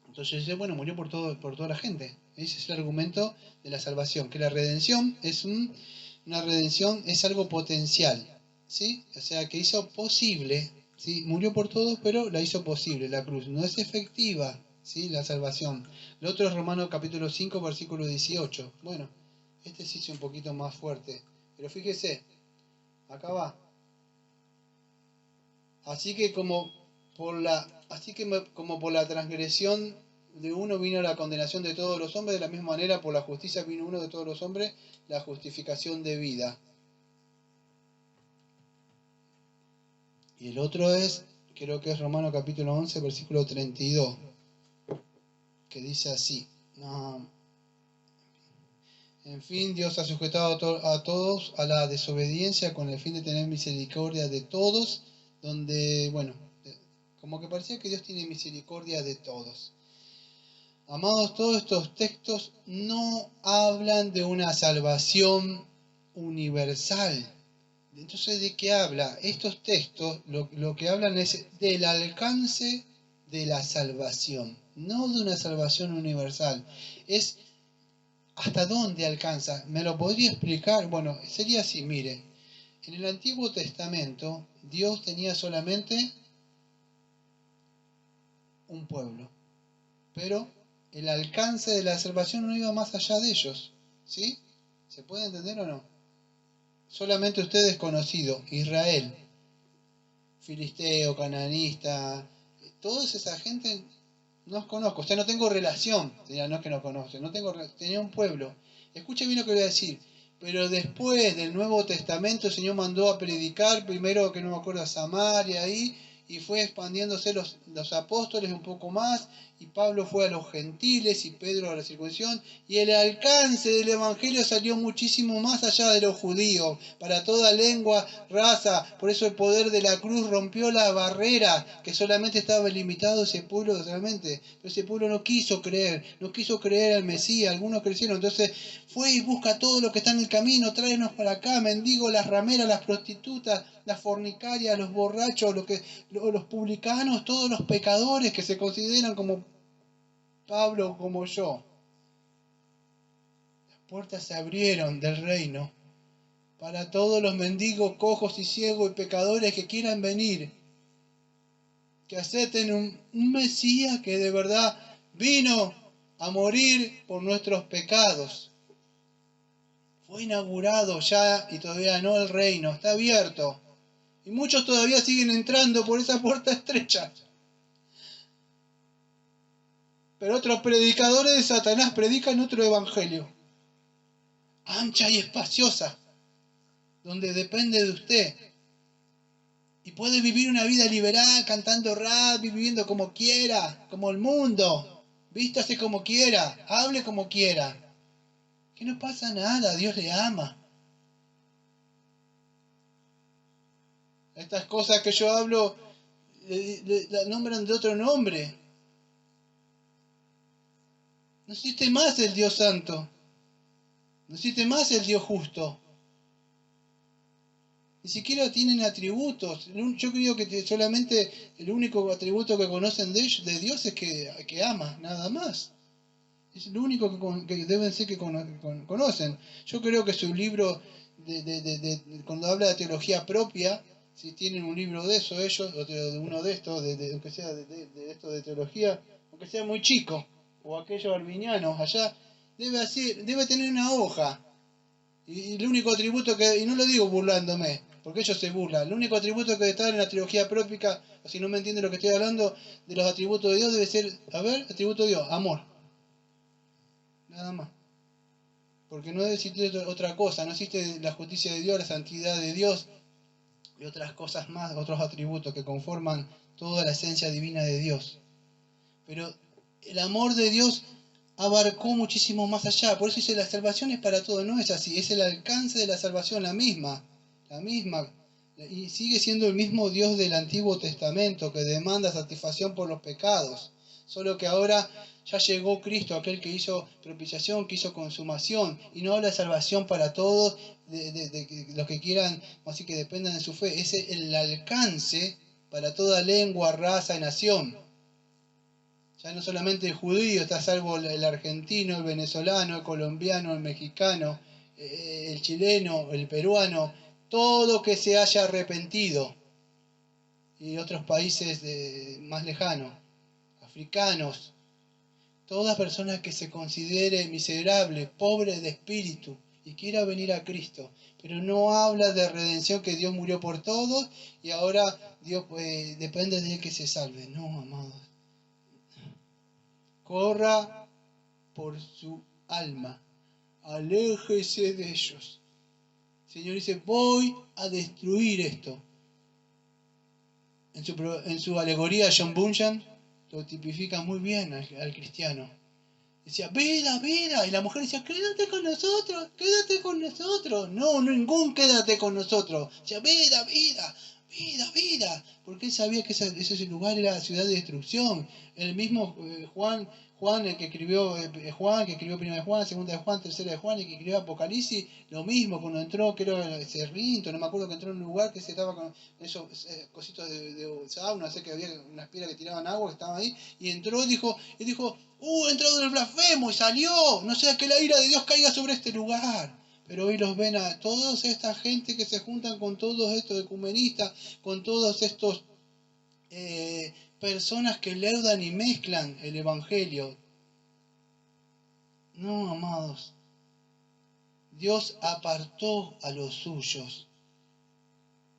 Entonces dice, bueno, murió por toda la gente. Ese es el argumento de la salvación, que la redención es una redención, es algo potencial, ¿sí? O sea, que hizo posible, ¿sí? Murió por todos, pero la hizo posible, la cruz. No es efectiva, ¿sí? La salvación. Lo otro es Romanos capítulo 5, versículo 18. Bueno, este sí es un poquito más fuerte. Pero fíjese, acá va. Como por la transgresión de uno vino la condenación de todos los hombres, de la misma manera por la justicia vino uno de todos los hombres, la justificación de vida. Y el otro es, creo que es Romanos capítulo 11, versículo 32, que dice así. No, En fin, Dios ha sujetado a todos a la desobediencia con el fin de tener misericordia de todos, donde, bueno, como que parecía que Dios tiene misericordia de todos. Amados, todos estos textos no hablan de una salvación universal. Entonces, ¿de qué habla? Estos textos lo que hablan es del alcance de la salvación, no de una salvación universal. Es hasta dónde alcanza. ¿Me lo podría explicar? Bueno, sería así, mire. En el Antiguo Testamento, Dios tenía solamente un pueblo, pero el alcance de la salvación no iba más allá de ellos. ¿Sí? ¿Se puede entender o no? Solamente usted es conocido, Israel, filisteo, cananista, toda esa gente no os conozco, o sea, no tengo relación, no es que no conozco, tenía un pueblo. Escuche bien lo que voy a decir. Pero después del Nuevo Testamento el Señor mandó a predicar, primero que no me acuerdo, a Samaria ahí, y fue expandiéndose los apóstoles un poco más, y Pablo fue a los gentiles y Pedro a la circuncisión, y el alcance del Evangelio salió muchísimo más allá de los judíos, para toda lengua, raza. Por eso el poder de la cruz rompió la barrera que solamente estaba limitado a ese pueblo solamente. Pero ese pueblo no quiso creer al Mesías, algunos crecieron. Entonces fue y busca todo lo que está en el camino, tráenos para acá, mendigos, las rameras, las prostitutas, las fornicarias, los borrachos, los publicanos, todos los pecadores que se consideran como Pablo o como yo. Las puertas se abrieron del reino para todos los mendigos, cojos y ciegos y pecadores que quieran venir, que acepten un Mesías que de verdad vino a morir por nuestros pecados. Fue inaugurado ya y todavía no el reino, está abierto. Y muchos todavía siguen entrando por esa puerta estrecha. Pero otros predicadores de Satanás predican otro evangelio, ancha y espaciosa, donde depende de usted. Y puede vivir una vida liberal, cantando rap, viviendo como quiera, como el mundo. Vístase como quiera, hable como quiera. Que no pasa nada, Dios le ama. Estas cosas que yo hablo, la nombran de otro nombre. No existe más el Dios santo. No existe más el Dios justo. Ni siquiera tienen atributos. Yo creo que solamente el único atributo que conocen de Dios es que ama, nada más. Es lo único que deben ser que conocen. Yo creo que su libro, cuando habla de teología propia, si tienen un libro de eso ellos, o de uno de estos, aunque sea de esto de teología, aunque sea muy chico, o aquellos arminianos allá, debe tener una hoja. Y el único atributo y no lo digo burlándome, porque ellos se burlan, el único atributo que está en la trilogía própica, o si no me entienden lo que estoy hablando, de los atributos de Dios debe ser, atributo de Dios, amor. Nada más. Porque no existe otra cosa, no existe la justicia de Dios, la santidad de Dios y otras cosas más, otros atributos que conforman toda la esencia divina de Dios. Pero el amor de Dios abarcó muchísimo más allá. Por eso dice, la salvación es para todos. No es así, es el alcance de la salvación, la misma. Y sigue siendo el mismo Dios del Antiguo Testamento que demanda satisfacción por los pecados. Solo que ahora ya llegó Cristo, aquel que hizo propiciación, que hizo consumación. Y no habla de salvación para todos, de los que quieran, así que dependan de su fe. Es el alcance para toda lengua, raza y nación. Ya no solamente el judío, está salvo el argentino, el venezolano, el colombiano, el mexicano, el chileno, el peruano, todo que se haya arrepentido. Y otros países más lejanos, africanos, toda persona que se considere miserable, pobre de espíritu y quiera venir a Cristo. Pero no habla de redención, que Dios murió por todos y ahora Dios depende de él que se salve. No, amados. Corra por su alma, aléjese de ellos. El Señor dice, voy a destruir esto. En su alegoría, John Bunyan lo tipifica muy bien al cristiano. Decía, vida, vida. Y la mujer decía, quédate con nosotros, quédate con nosotros. No, ningún quédate con nosotros. Decía, vida, vida, vida, vida. Porque él sabía que ese lugar era la ciudad de destrucción. El mismo Juan, el que escribió, Juan, que escribió primera de Juan, segunda de Juan, tercera de Juan, y que escribió Apocalipsis, lo mismo, cuando entró, creo, en Cerrinto, no me acuerdo, que entró en un lugar que se estaba con esos cositos de sauna, sé que había unas piedras que tiraban agua, que estaban ahí, y entró y dijo, ha entrado el blasfemo, y salió, no sea que la ira de Dios caiga sobre este lugar. Pero hoy los ven a toda esta gente que se juntan con todos estos ecumenistas, con todos estos personas que leudan y mezclan el evangelio. No, amados. Dios apartó a los suyos.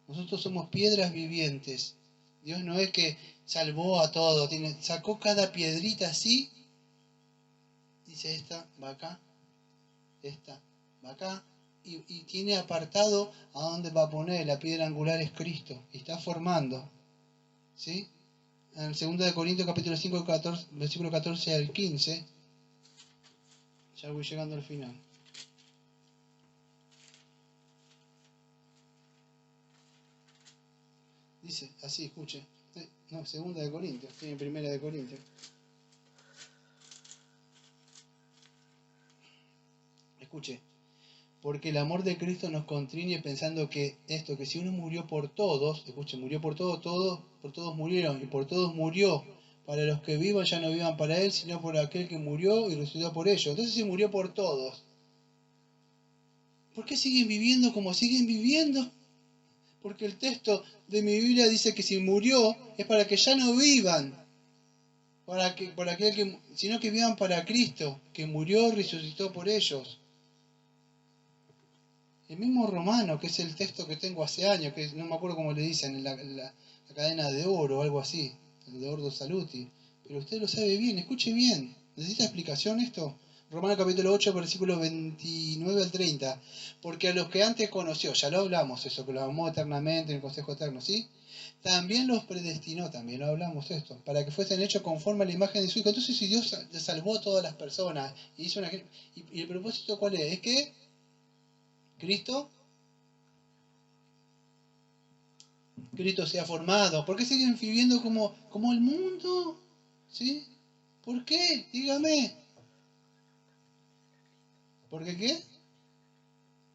Nosotros somos piedras vivientes. Dios no es que salvó a todos, sacó cada piedrita así. Dice, esta va acá, esta va acá. Y tiene apartado a dónde va a poner. La piedra angular es Cristo. Y está formando. ¿Sí? En 2 Corintios capítulo 5, versículo 14 al 15. Ya voy llegando al final. Dice así, escuche. No, 2 Corintios, tiene 1 Corintios. Escuche. Porque el amor de Cristo nos constriñe pensando que si uno murió por todos, escuche, murió por todos murieron, y por todos murió. Para los que vivan ya no vivan para él, sino por aquel que murió y resucitó por ellos. Entonces si murió por todos, ¿por qué siguen viviendo como siguen viviendo? Porque el texto de mi Biblia dice que si murió es para que ya no vivan, sino que vivan para Cristo, que murió y resucitó por ellos. El mismo Romano, que es el texto que tengo hace años, que no me acuerdo cómo le dicen, en la cadena de oro o algo así, el de Ordo Saluti. Pero usted lo sabe bien, escuche bien. ¿Necesita explicación esto? Romano capítulo 8, versículos 29 al 30. Porque a los que antes conoció, ya lo hablamos eso, que los amó eternamente en el consejo eterno, ¿sí? También los predestinó, también lo hablamos esto, para que fuesen hechos conforme a la imagen de su Hijo. Entonces, si Dios salvó a todas las personas y hizo ¿y el propósito cuál es? Es que Cristo sea formado. ¿Por qué siguen viviendo como el mundo? ¿Sí? ¿Por qué? Dígame. ¿Por qué qué?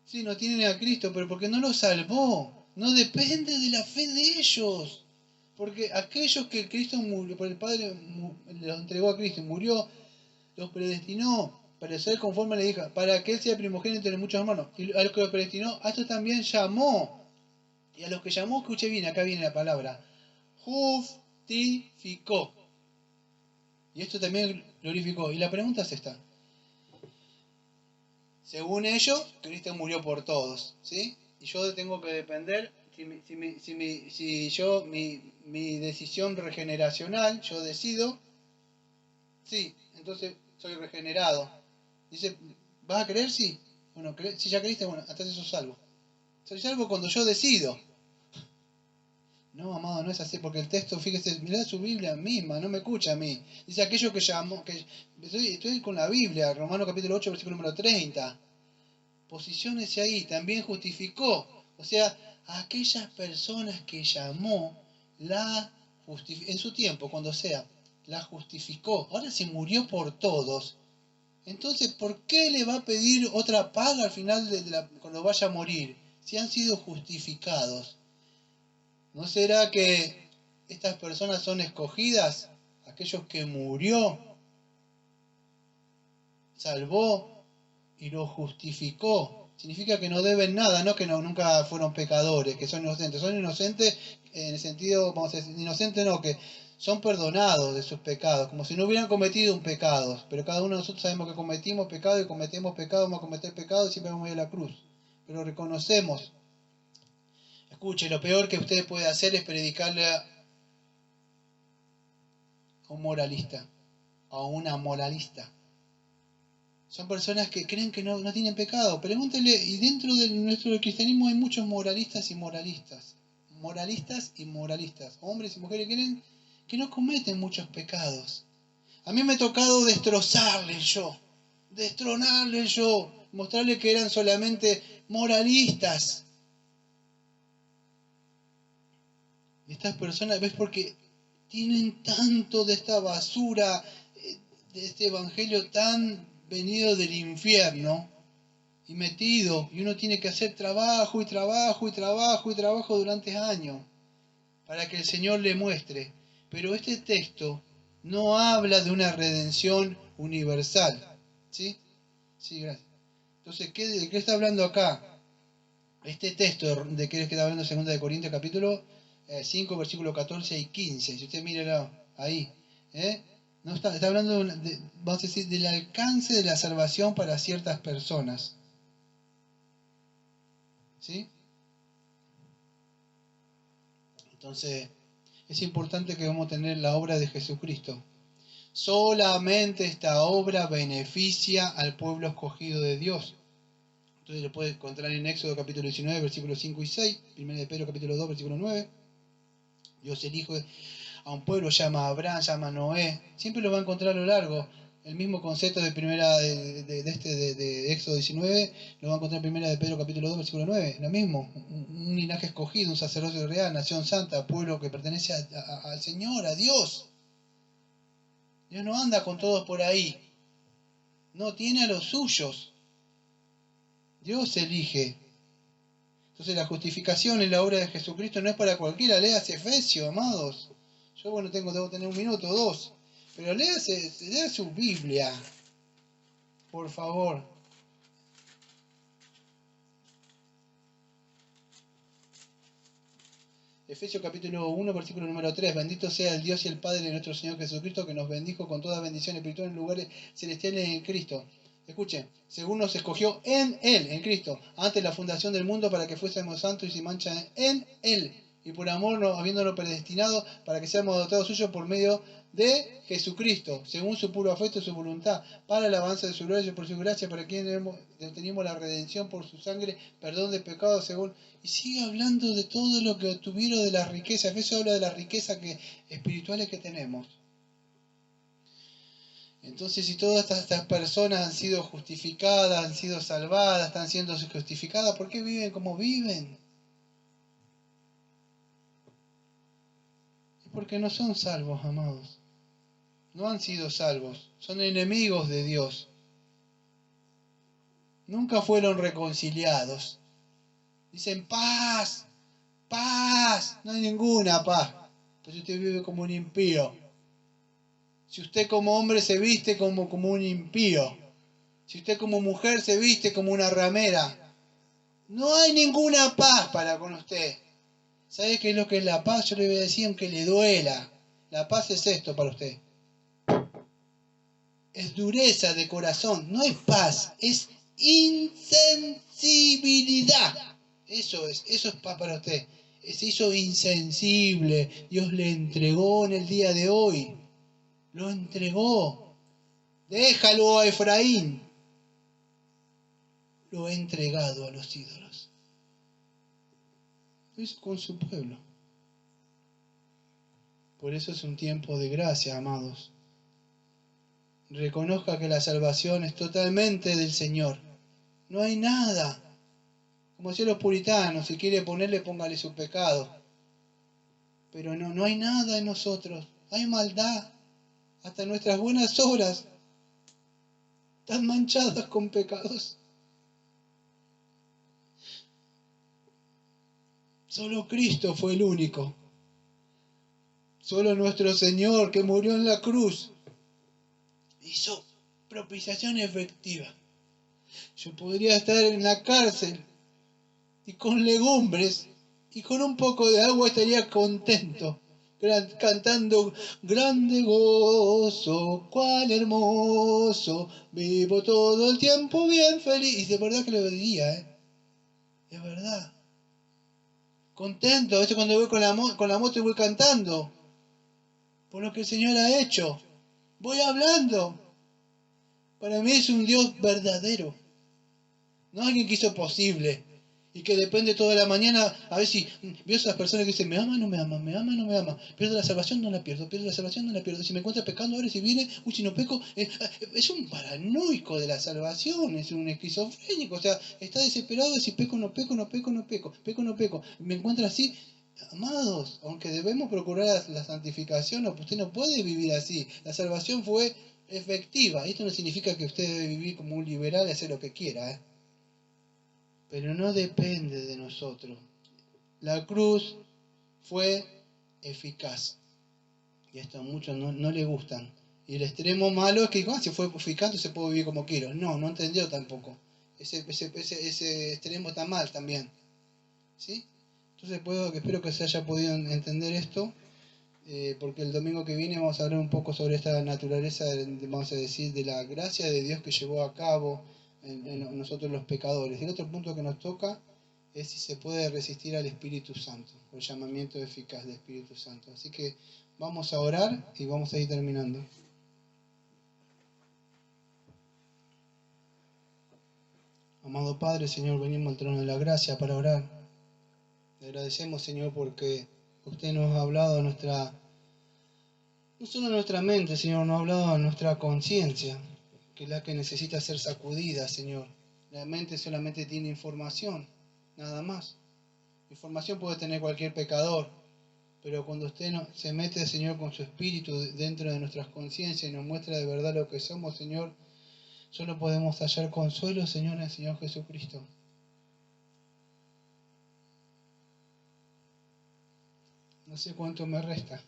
Sí, no tienen a Cristo, pero porque no los salvó. No depende de la fe de ellos. Porque aquellos que Cristo murió, por el Padre los entregó a Cristo y murió, los predestinó para ser conforme a la hija, para que Él sea primogénito de muchos hermanos. Y a los que los predestinó, a estos también llamó. Y a los que llamó, escuche bien, acá viene la palabra, justificó. Y esto también glorificó. Y la pregunta es esta. Según ellos, Cristo murió por todos, ¿sí? Y yo tengo que depender, mi decisión regeneracional, yo decido, sí, entonces soy regenerado. Dice, ¿vas a creer? Sí. Bueno, si ya creíste, bueno, entonces sos salvo. Soy salvo cuando yo decido. No, amado, no es así, porque el texto, fíjese, mirá su Biblia misma, no me escucha a mí. Dice aquello que llamó, estoy con la Biblia, Romanos capítulo 8, versículo número 30. Posiciónese ahí, también justificó. O sea, a aquellas personas que llamó, en su tiempo, cuando sea, la justificó. Ahora si murió por todos, entonces, ¿por qué le va a pedir otra paga al final cuando vaya a morir? Si han sido justificados. ¿No será que estas personas son escogidas? Aquellos que murió, salvó y los justificó. Significa que no deben nada, no que nunca fueron pecadores, que son inocentes. Son inocentes en el sentido, vamos a decir, inocentes no, que son perdonados de sus pecados, como si no hubieran cometido un pecado. Pero cada uno de nosotros sabemos que cometimos pecado y cometemos pecado, vamos a cometer pecado y siempre vamos a ir a la cruz. Pero reconocemos. Escuche, lo peor que usted puede hacer es predicarle a un moralista, a una moralista. Son personas que creen que no tienen pecado. Pregúntele, y dentro de nuestro cristianismo hay muchos moralistas y moralistas. Moralistas y moralistas. Hombres y mujeres que creen que no cometen muchos pecados. A mí me ha tocado destrozarles yo, destronarles yo, mostrarles que eran solamente moralistas. Estas personas, ¿ves? Porque tienen tanto de esta basura, de este evangelio tan venido del infierno y metido, y uno tiene que hacer trabajo y trabajo y trabajo y trabajo durante años para que el Señor le muestre. Pero este texto no habla de una redención universal. ¿Sí? Sí, gracias. Entonces, ¿de qué está hablando acá? Este texto de que está hablando 2 de Corintios capítulo 5, versículos 14 y 15. Si usted míralo ahí. No está hablando, vamos a decir, del alcance de la salvación para ciertas personas. ¿Sí? Entonces, es importante que vamos a tener la obra de Jesucristo. Solamente esta obra beneficia al pueblo escogido de Dios. Entonces lo puede encontrar en Éxodo capítulo 19, versículos 5 y 6, 1 de Pedro capítulo 2, versículo 9. Dios elige a un pueblo, llama a Abraham, llama a Noé. Siempre lo va a encontrar a lo largo. El mismo concepto de Éxodo 19 lo va a encontrar en 1 de Pedro capítulo 2, versículo 9. Lo mismo, un linaje escogido, un sacerdocio real, nación santa, pueblo que pertenece al Señor, a Dios. Dios no anda con todos por ahí. No, tiene a los suyos. Dios elige. Entonces la justificación en la obra de Jesucristo no es para cualquiera. Léase Efesios, amados. Yo, bueno, debo tener un minuto o dos. Pero lea su Biblia. Por favor. Efesios capítulo 1, versículo número 3. Bendito sea el Dios y el Padre de nuestro Señor Jesucristo, que nos bendijo con toda bendición espiritual en lugares celestiales en Cristo. Escuchen, según nos escogió en Él, en Cristo, antes de la fundación del mundo, para que fuésemos santos y sin mancha en Él, y por amor habiéndolo predestinado para que seamos adoptados suyos por medio de Jesucristo, según su puro afecto y su voluntad, para el avance de su gloria y por su gracia, para quien tenemos la redención por su sangre, perdón de pecados según... Y sigue hablando de todo lo que obtuvieron de las riquezas. Eso habla de las riquezas espirituales que tenemos. Entonces, si todas estas personas han sido justificadas, han sido salvadas, están siendo justificadas, ¿por qué viven como viven? Es porque no son salvos, amados. No han sido salvos. Son enemigos de Dios. Nunca fueron reconciliados. Dicen paz, paz. No hay ninguna paz. Pues usted vive como un impío. Si usted como hombre se viste como un impío. Si usted como mujer se viste como una ramera. No hay ninguna paz para con usted. ¿Sabe qué es lo que es la paz? Yo le voy a decir aunque le duela. La paz es esto para usted. Es dureza de corazón. No es paz, es insensibilidad. Eso es paz para usted. Se hizo insensible. Dios le entregó en el día de hoy. Lo entregó. Déjalo a Efraín. Lo he entregado a los ídolos. Lo hizo con su pueblo. Por eso es un tiempo de gracia, amados. Reconozca que la salvación es totalmente del Señor. No hay nada. Como decían los puritanos, si quiere ponerle, póngale su pecado. Pero no hay nada en nosotros. Hay maldad. Hasta nuestras buenas obras están manchadas con pecados. Solo Cristo fue el único. Solo nuestro Señor que murió en la cruz hizo propiciación efectiva. Yo podría estar en la cárcel y con legumbres y con un poco de agua estaría contento, cantando grande gozo, cuán hermoso, vivo todo el tiempo bien feliz. Y de verdad que lo diría, de verdad. Contento, a veces cuando voy con la moto y voy cantando por lo que el Señor ha hecho. Voy hablando. Para mí es un Dios verdadero. No alguien que hizo posible. Y que depende toda la mañana, a ver si veo esas personas que dicen, me ama, no me ama, me ama, no me ama, pierdo la salvación, no la pierdo, pierdo la salvación, no la pierdo. Si me encuentra pecando ahora, si viene, uy, si no peco, es un paranoico de la salvación, es un esquizofrénico, o sea, está desesperado de si peco, no peco, no peco, no peco, peco, no peco. Me encuentra así, amados, aunque debemos procurar la santificación, usted no puede vivir así. La salvación fue efectiva. Esto no significa que usted debe vivir como un liberal y hacer lo que quiera, pero no depende de nosotros. La cruz fue eficaz. Y esto a muchos no les gustan. Y el extremo malo es que si fue eficaz, se puede vivir como quiero. No entendió tampoco. Ese extremo está mal también. ¿Sí? Entonces espero que se haya podido entender esto. Porque el domingo que viene vamos a hablar un poco sobre esta naturaleza, vamos a decir, de la gracia de Dios que llevó a cabo en nosotros los pecadores. El otro punto que nos toca es si se puede resistir al Espíritu Santo, el llamamiento eficaz del Espíritu Santo. Así que vamos a orar y vamos a ir terminando. Amado Padre, Señor, venimos al trono de la gracia para orar. Le agradecemos, Señor, porque usted nos ha hablado a no solo a nuestra mente, Señor, nos ha hablado a nuestra conciencia, que es la que necesita ser sacudida, Señor. La mente solamente tiene información, nada más. Información puede tener cualquier pecador, pero cuando usted se mete, Señor, con su espíritu dentro de nuestras conciencias y nos muestra de verdad lo que somos, Señor, solo podemos hallar consuelo, Señor, en el Señor Jesucristo. No sé cuánto me resta.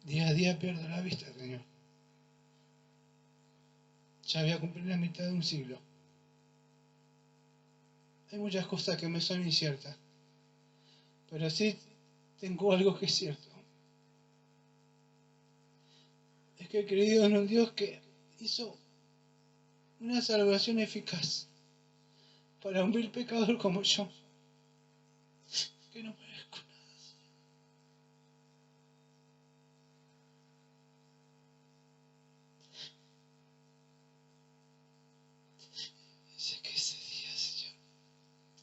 Día a día pierdo la vista, Señor. Ya voy a cumplir la mitad de un siglo. Hay muchas cosas que me son inciertas, pero sí tengo algo que es cierto. Es que he creído en un Dios que hizo una salvación eficaz para un vil pecador como yo, que no merezco nada. Sé que ese día, Señor,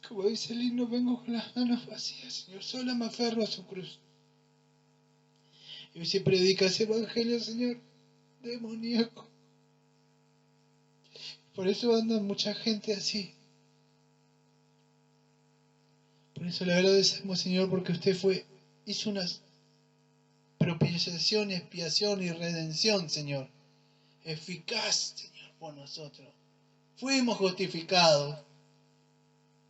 como dice el himno, vengo con las manos vacías, Señor, solo me aferro a su cruz. Y si predica ese evangelio, Señor, demoníaco. Por eso anda mucha gente así. Por eso le agradecemos, Señor, porque usted hizo una propiciación, expiación y redención, Señor. Eficaz, Señor, por nosotros. Fuimos justificados.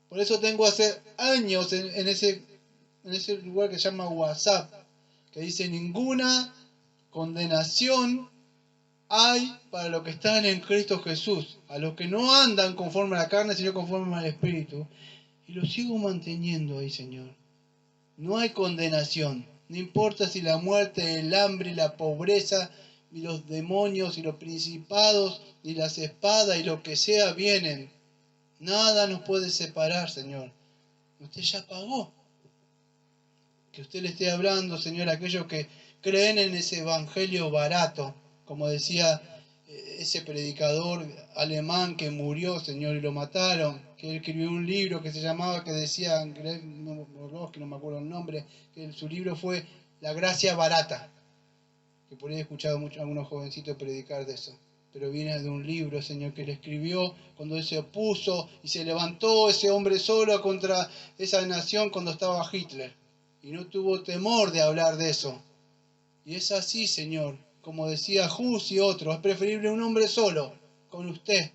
Por eso tengo hace años en ese lugar que se llama WhatsApp, que dice: ninguna condenación hay para los que están en Cristo Jesús, a los que no andan conforme a la carne, sino conforme al Espíritu. Y lo sigo manteniendo ahí, Señor. No hay condenación. No importa si la muerte, el hambre, la pobreza, y los demonios, y los principados, y las espadas, y lo que sea vienen. Nada nos puede separar, Señor. Usted ya pagó. Que usted le esté hablando, Señor, a aquellos que creen en ese evangelio barato, como decía ese predicador alemán que murió, Señor, y lo mataron, que él escribió un libro que se llamaba, que decía, que no me acuerdo el nombre, que su libro fue La Gracia Barata, que por ahí he escuchado a algunos jovencitos predicar de eso. Pero viene de un libro, Señor, que él escribió cuando él se opuso y se levantó ese hombre solo contra esa nación cuando estaba Hitler. Y no tuvo temor de hablar de eso. Y es así, Señor, como decía Hus y otros, es preferible un hombre solo con usted,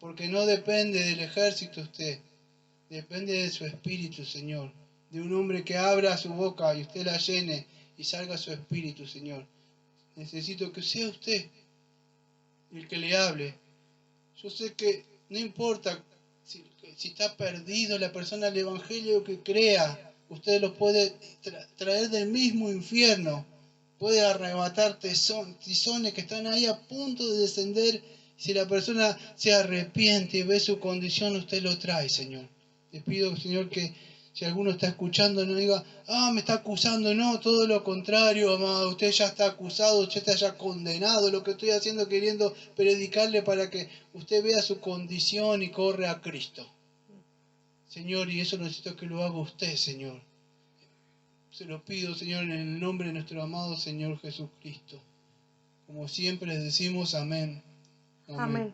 porque no depende del ejército usted, depende de su espíritu, Señor, de un hombre que abra su boca y usted la llene y salga su espíritu, Señor. Necesito que sea usted el que le hable. Yo sé que no importa si está perdido la persona del evangelio que crea, usted lo puede traer del mismo infierno, puede arrebatar tizones que están ahí a punto de descender. Si la persona se arrepiente y ve su condición, usted lo trae, Señor. Le pido, Señor, que Si alguno está escuchando, no diga, me está acusando. No, todo lo contrario, amado. Usted ya está acusado, usted está ya condenado. Lo que estoy haciendo queriendo predicarle para que usted vea su condición y corre a Cristo. Señor, y eso necesito que lo haga usted, Señor. Se lo pido, Señor, en el nombre de nuestro amado Señor Jesucristo. Como siempre les decimos, amén. Amén.